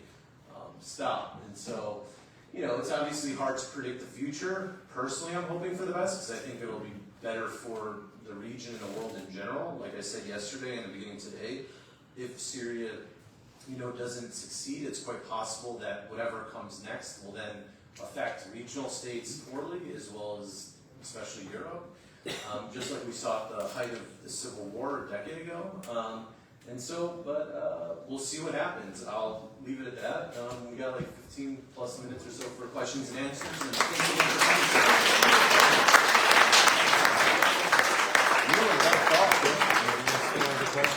stop. And so, it's obviously hard to predict the future. Personally, I'm hoping for the best because I think it will be better for the region and the world in general. Like I said yesterday and the beginning today, if Syria, doesn't succeed, it's quite possible that whatever comes next will then affect regional states poorly, as well as especially Europe, just like we saw at the height of the Civil War a decade ago. But we'll see what happens. I'll leave it at that. We got like 15 plus minutes or so for questions and answers. And thank you again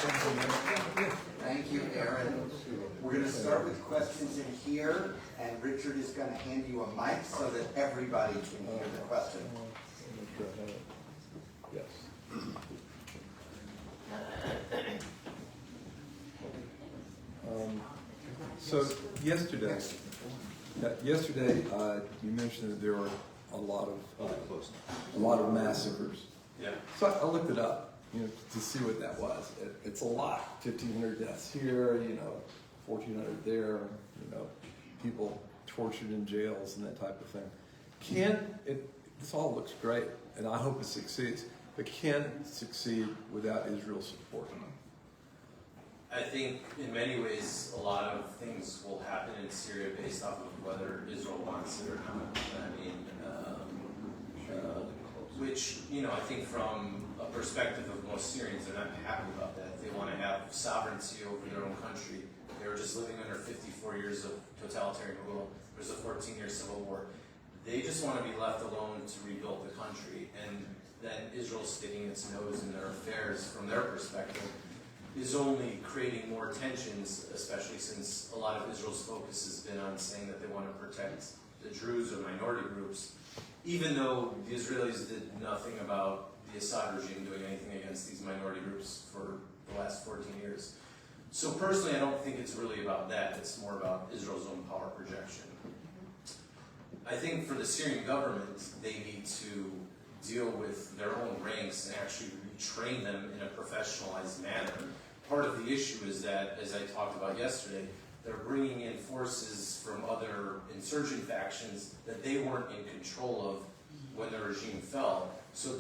for coming. Thank you, Aaron. We're going to start with questions in here, and Richard is going to hand you a mic so that everybody can hear the question. Yes. So yesterday, you mentioned that there were a lot of massacres. Yeah. So I looked it up, to see what that was. It's a lot. 1,500 deaths here, 1,400 there, people tortured in jails and that type of thing. This all looks great, and I hope it succeeds, but can it succeed without Israel's support? I think in many ways a lot of things will happen in Syria based off of whether Israel wants it or not. Which, I think from a perspective of most Syrians, they're not happy about that. They want to have sovereignty over their own country. They were just living under 54 years of totalitarian rule. There's a 14-year civil war. They just want to be left alone to rebuild the country. And then Israel sticking its nose in their affairs from their perspective is only creating more tensions, especially since a lot of Israel's focus has been on saying that they want to protect the Druze or minority groups, even though the Israelis did nothing about the Assad regime doing anything against these minority groups for the last 14 years. So personally, I don't think it's really about that. It's more about Israel's own power projection. I think for the Syrian government, they need to deal with their own ranks and actually retrain them in a professionalized manner. Part of the issue is that, as I talked about yesterday, they're bringing in forces from other insurgent factions that they weren't in control of when the regime fell. So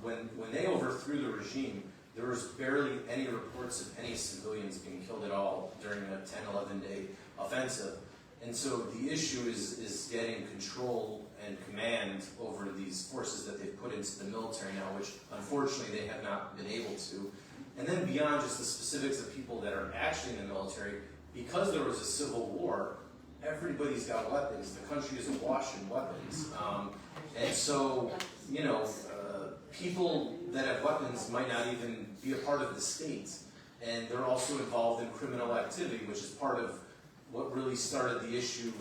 when they overthrew the regime, there was barely any reports of any civilians being killed at all during a 10, 11-day offensive. And so the issue is getting control and command over these forces that they've put into the military now, which unfortunately they have not been able to. And then beyond just the specifics of people that are actually in the military, because there was a civil war, everybody's got weapons. The country is awash in weapons. And so, people that have weapons might not even be a part of the state. And they're also involved in criminal activity, which is part of what really started the issue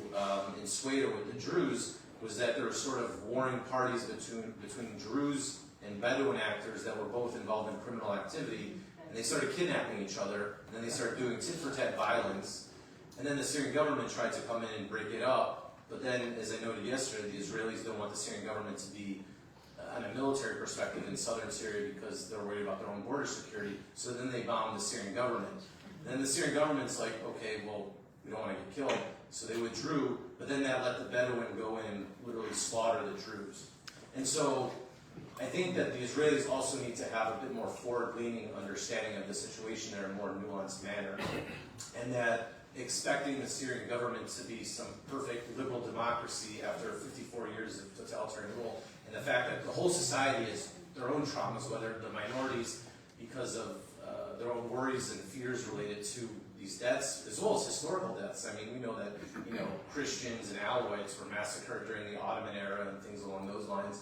in Sweden with the Druze, was that there were sort of warring parties between Druze and Bedouin actors that were both involved in criminal activity. And they started kidnapping each other, and then they started doing tit-for-tat violence. And then the Syrian government tried to come in and break it up. But then, as I noted yesterday, the Israelis don't want the Syrian government to be, on a military perspective, in southern Syria because they're worried about their own border security. So then they bombed the Syrian government. And then the Syrian government's like, okay, well, we don't want to get killed. So they withdrew, but then that let the Bedouin go in and literally slaughter the Druze. And so I think that the Israelis also need to have a bit more forward-leaning understanding of the situation in a more nuanced manner. And that expecting the Syrian government to be some perfect liberal democracy after 54 years of totalitarian rule, and the fact that the whole society has their own traumas, whether the minorities, because of their own worries and fears related to these deaths, as well as historical deaths. I mean, we know that Christians and Alawites were massacred during the Ottoman era and things along those lines.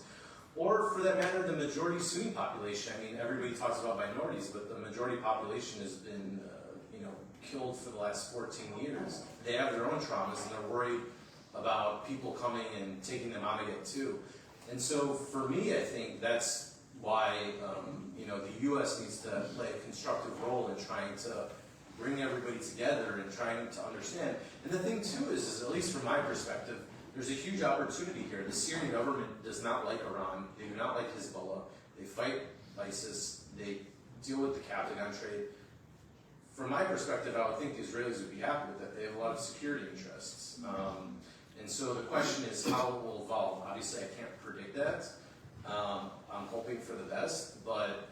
Or, for that matter, the majority Sunni population. I mean, everybody talks about minorities, but the majority population has been, killed for the last 14 years. They have their own traumas, and they're worried about people coming and taking them out again, too. And so, for me, I think that's why, the U.S. needs to play a constructive role in trying to bring everybody together and trying to understand. And the thing, too, is at least from my perspective, there's a huge opportunity here. The Syrian government does not like Iran. They do not like Hezbollah. They fight ISIS. They deal with the Capricorn trade. From my perspective, I would think the Israelis would be happy with that. They have a lot of security interests. And so the question is how it will evolve. Obviously, I can't predict that. I'm hoping for the best. But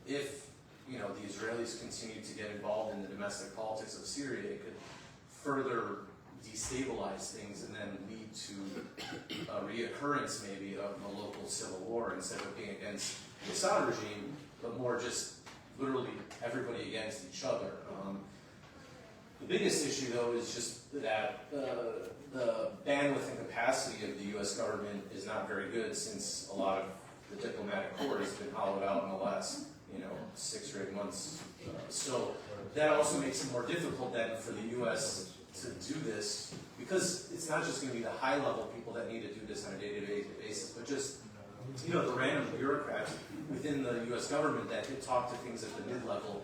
if the Israelis continue to get involved in the domestic politics of Syria, it could further destabilize things and then lead to a reoccurrence maybe of a local civil war instead of being against the Assad regime, but more just literally everybody against each other. The biggest issue, though, is just that the bandwidth and capacity of the U.S. government is not very good, since a lot of the diplomatic corps has been hollowed out in the last 6 or 8 months. So that also makes it more difficult then for the U.S. to do this, because it's not just going to be the high-level people that need to do this on a day-to-day basis, but just the random bureaucrats within the U.S. government that could talk to things at the mid-level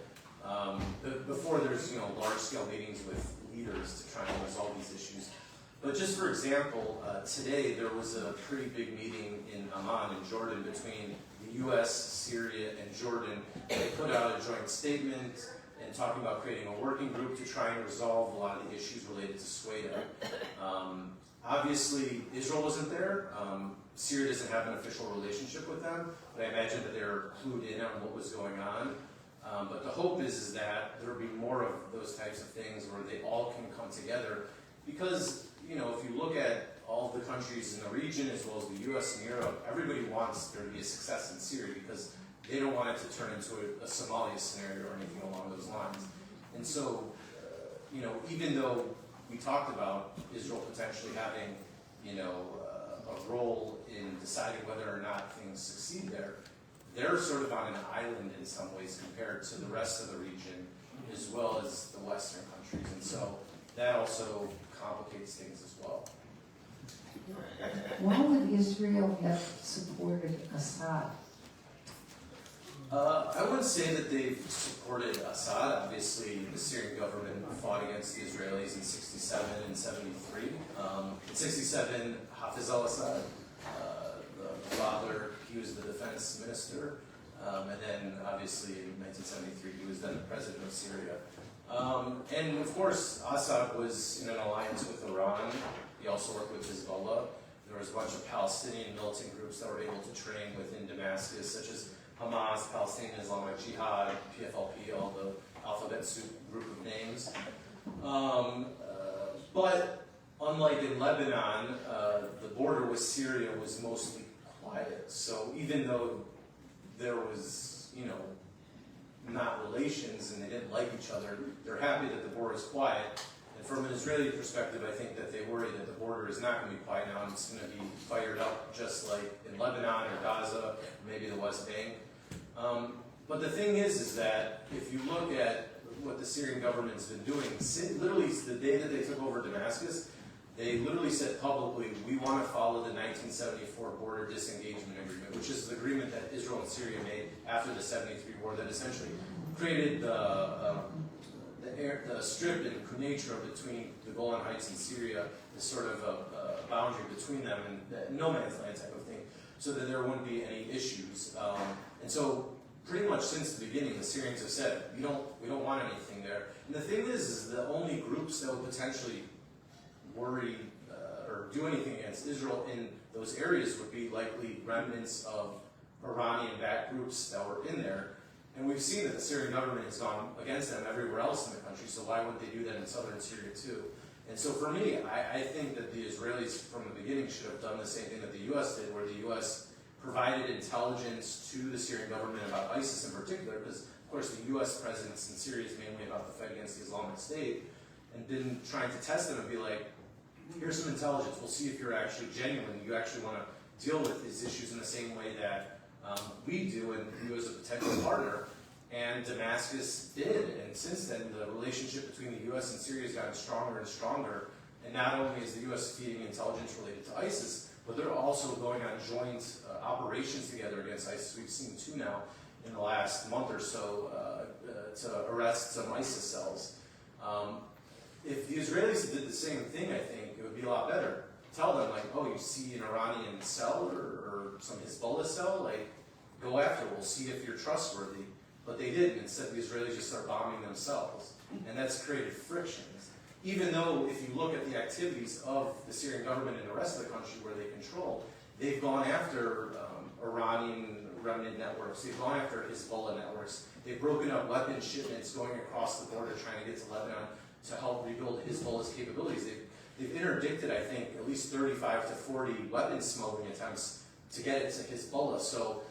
before there's large-scale meetings with leaders to try and resolve these issues. But just for example, today there was a pretty big meeting in Amman in Jordan between the U.S., Syria, and Jordan. They put out a joint statement and talking about creating a working group to try and resolve a lot of the issues related to Sweden. Obviously, Israel wasn't there. Syria doesn't have an official relationship with them, but I imagine that they're clued in on what was going on. But the hope is that there will be more of those types of things where they all can come together, because if you look at all the countries in the region, as well as the U.S. and Europe, everybody wants there to be a success in Syria because they don't want it to turn into a Somalia scenario or anything along those lines. And so, even though we talked about Israel potentially having, a role in deciding whether or not things succeed there, they're sort of on an island in some ways compared to the rest of the region, as well as the Western countries. And so that also complicates things as well. Why would Israel have supported Assad? I wouldn't say that they've supported Assad. Obviously, the Syrian government fought against the Israelis in 67 and 73. In 67, Hafiz al-Assad, the father, he was the defense minister. And then, obviously, in 1973, he was then the president of Syria. And, of course, Assad was in an alliance with Iran. He also worked with Hezbollah. There was a bunch of Palestinian militant groups that were able to train within Damascus, such as Hamas, Palestinian Islamic Jihad, PFLP, all the alphabet soup group of names. But unlike in Lebanon, the border with Syria was mostly quiet. So even though there was, not relations and they didn't like each other, they're happy that the border is quiet. And from an Israeli perspective, I think that they worry that the border is not going to be quiet now and it's going to be fired up just like in Lebanon or Gaza, or maybe the West Bank. But the thing is that if you look at what the Syrian government's been doing, literally the day that they took over Damascus, they literally said publicly, we want to follow the 1974 border disengagement agreement, which is the agreement that Israel and Syria made after the 73 war that essentially created the strip in Quneitra between the Golan Heights and Syria, this sort of a boundary between them and no man's land type of thing, so that there wouldn't be any issues. And so pretty much since the beginning, the Syrians have said, we don't want anything there. And the thing is the only groups that would potentially worry or do anything against Israel in those areas would be likely remnants of Iranian-backed groups that were in there. And we've seen that the Syrian government has gone against them everywhere else in the country, so why wouldn't they do that in southern Syria too? And so for me, I think that the Israelis from the beginning should have done the same thing that the U.S. did, where the U.S. provided intelligence to the Syrian government about ISIS in particular, because of course the U.S. presence in Syria is mainly about the fight against the Islamic State, and been trying to test them and be like, here's some intelligence, we'll see if you're actually genuine, you actually want to deal with these issues in the same way that we do and you as a potential partner. And Damascus did, and since then the relationship between the U.S. and Syria has gotten stronger and stronger, and not only is the U.S. feeding intelligence related to ISIS, but they're also going on joint operations together against ISIS. We've seen 2 now in the last month or so to arrest some ISIS cells. If the Israelis did the same thing, I think it would be a lot better. Tell them, like, oh, you see an Iranian cell or some Hezbollah cell, like, go after it. We'll see if you're trustworthy. But they didn't. Instead, the Israelis just start bombing themselves. And that's created frictions. Even though, if you look at the activities of the Syrian government and the rest of the country where they control, they've gone after Iranian remnant networks. They've gone after Hezbollah networks. They've broken up weapons shipments going across the border trying to get to Lebanon to help rebuild Hezbollah's capabilities. They've interdicted, I think, at least 35 to 40 weapons smuggling attempts to get it to Hezbollah. So,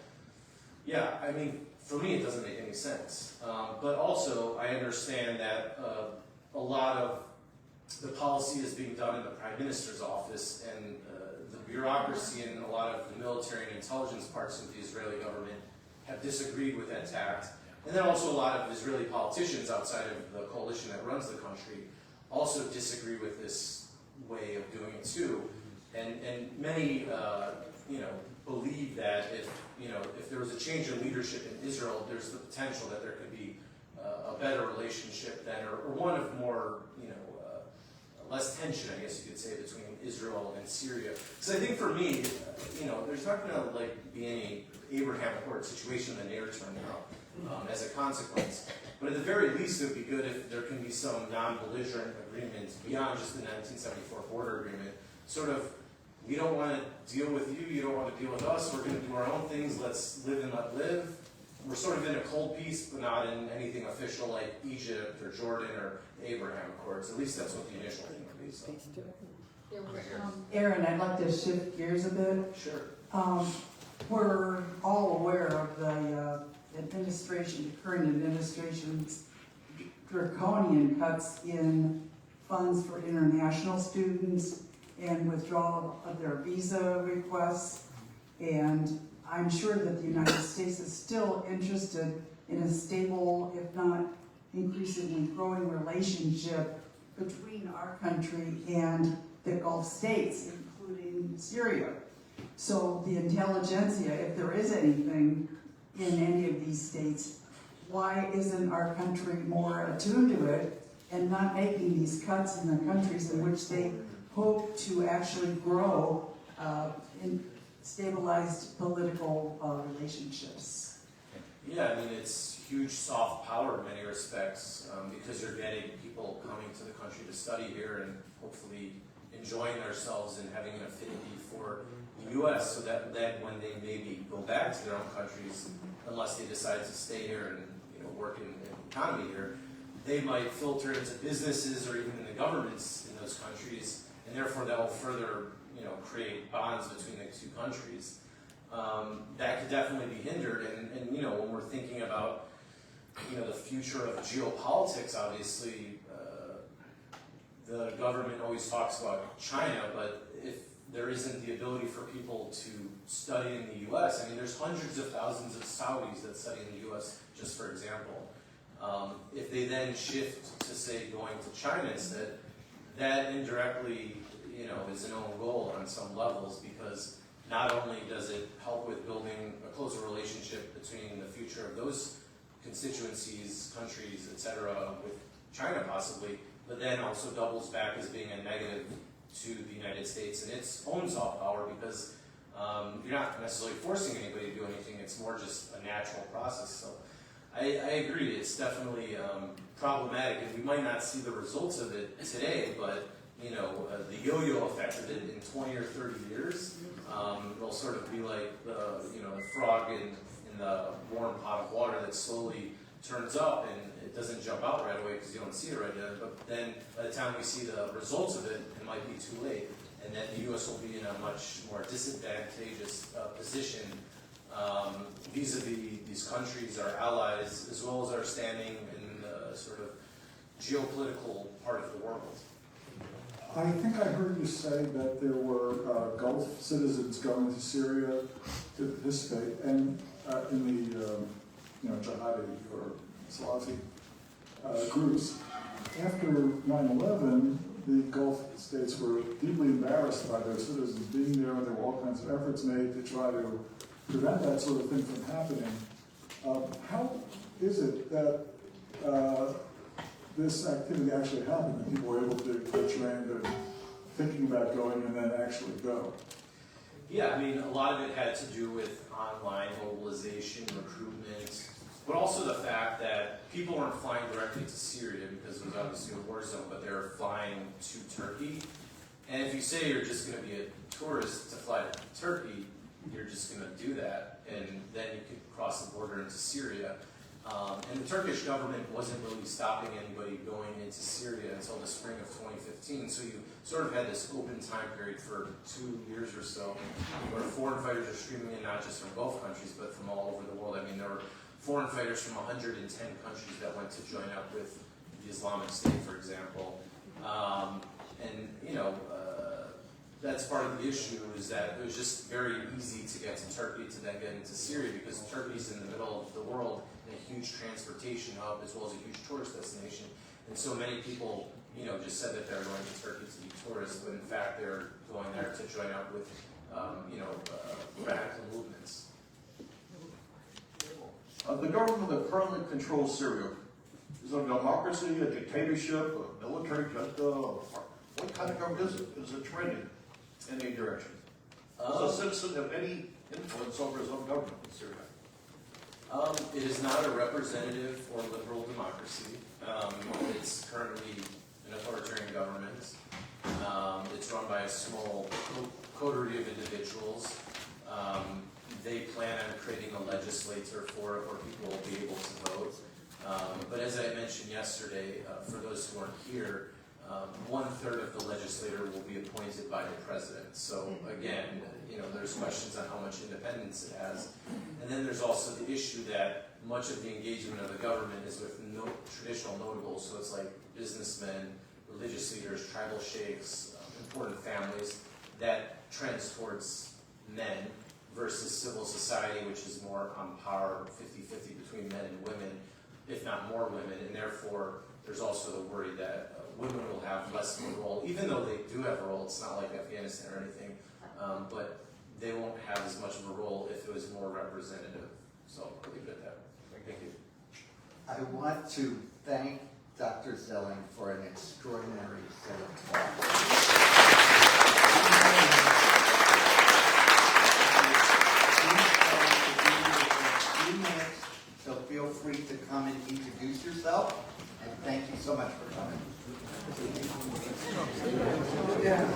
yeah, I mean, for me, it doesn't make any sense. But also, I understand that a lot of the policy is being done in the Prime Minister's office, and the bureaucracy and a lot of the military and intelligence parts of the Israeli government have disagreed with that tact. And then also a lot of Israeli politicians outside of the coalition that runs the country also disagree with this way of doing it too. And many, believe that if there was a change in leadership in Israel, there's the potential that there could be a better relationship then, or one of more, less tension, I guess you could say, between Israel and Syria. Because I think for me, there's not going to be any Abraham Accord situation in the near term now as a consequence. But at the very least, it would be good if there can be some non-belligerent agreement beyond just the 1974 border agreement. Sort of, we don't want to deal with you, you don't want to deal with us, we're going to do our own things, let's live and let live. We're sort of in a cold peace, but not in anything official like Egypt or Jordan or the Abraham Accords. At least that's what the initial thing would be. So. Aaron, I'd like to shift gears a bit. Sure. We're all aware of the current administration's draconian cuts in funds for international students and withdrawal of their visa requests. And I'm sure that the United States is still interested in a stable, if not increasingly growing relationship between our country and the Gulf states, including Syria. So the intelligentsia, if there is anything in any of these states, why isn't our country more attuned to it and not making these cuts in the countries in which they hope to actually grow in stabilized political relationships? Yeah, I mean, it's huge soft power in many respects, because you're getting people coming to the country to study here and hopefully enjoying themselves and having an affinity for the U.S. so that then when they maybe go back to their own countries, unless they decide to stay here and work in the economy here, they might filter into businesses or even in the governments in those countries, and therefore that will further create bonds between the two countries. That could definitely be hindered, and when we're thinking about the future of geopolitics, obviously the government always talks about China, but if there isn't the ability for people to study in the U.S., I mean, there's hundreds of thousands of Saudis that study in the U.S., just for example. If they then shift to, say, going to China instead, that indirectly, is an own goal on some levels, because not only does it help with building a closer relationship between the future of those constituencies, countries, etc., with China possibly, but then also doubles back as being a negative to the United States and its own soft power, because you're not necessarily forcing anybody to do anything, it's more just a natural process. So I agree, it's definitely problematic, and we might not see the results of it today, but the yo-yo effect of it in 20 or 30 years, it'll sort of be like the frog in the warm pot of water that slowly turns up and it doesn't jump out right away because you don't see it right then. But then by the time we see the results of it, it might be too late, and then the U.S. will be in a much more disadvantageous position vis-a-vis these countries, our allies, as well as our standing in the sort of geopolitical part of the world. I think I heard you say that there were Gulf citizens going to Syria to participate and in the jihadi or Salafi groups. After 9/11, the Gulf states were deeply embarrassed by their citizens being there, and there were all kinds of efforts made to try to prevent that sort of thing from happening. How is it that this activity actually happened and people were able to get trained and thinking about going and then actually go? Yeah, I mean, a lot of it had to do with online mobilization, recruitment, but also the fact that people weren't flying directly to Syria because it was obviously a war zone, but they were flying to Turkey. And if you say you're just going to be a tourist to fly to Turkey, you're just going to do that, and then you could cross the border into Syria. And the Turkish government wasn't really stopping anybody going into Syria until the spring of 2015. So you sort of had this open time period for 2 years or so where foreign fighters are streaming in, not just from Gulf countries, but from all over the world. I mean, there were foreign fighters from 110 countries that went to join up with the Islamic State, for example. That's part of the issue, is that it was just very easy to get to Turkey to then get into Syria, because Turkey's in the middle of the world and a huge transportation hub as well as a huge tourist destination. And so many people, just said that they're going to Turkey to be tourists, but in fact they're going there to join up with, radical movements. The government that currently controls Syria, is it a democracy, a dictatorship, a military junta? What kind of government is it? Is it trending in any direction? Does a citizen have any influence over his own government in Syria? It is not a representative or liberal democracy. It's currently an authoritarian government. It's run by a small coterie of individuals. They plan on creating a legislature for it where people will be able to vote. But as I mentioned yesterday, for those who aren't here, 1/3 of the legislature will be appointed by the president. So again, there's questions on how much independence it has. And then there's also the issue that much of the engagement of the government is with traditional notables. So it's like businessmen, religious leaders, tribal sheikhs, important families. That trends towards men versus civil society, which is more on par 50-50 between men and women, if not more women. And therefore, there's also the worry that women will have less of a role, even though they do have a role. It's not like Afghanistan or anything, but they won't have as much of a role if it was more representative. So I'll leave it at that. Thank you. I want to thank Dr. Zelling for an extraordinary set of talks. So feel free to come and introduce yourself, and thank you so much for coming. Yeah.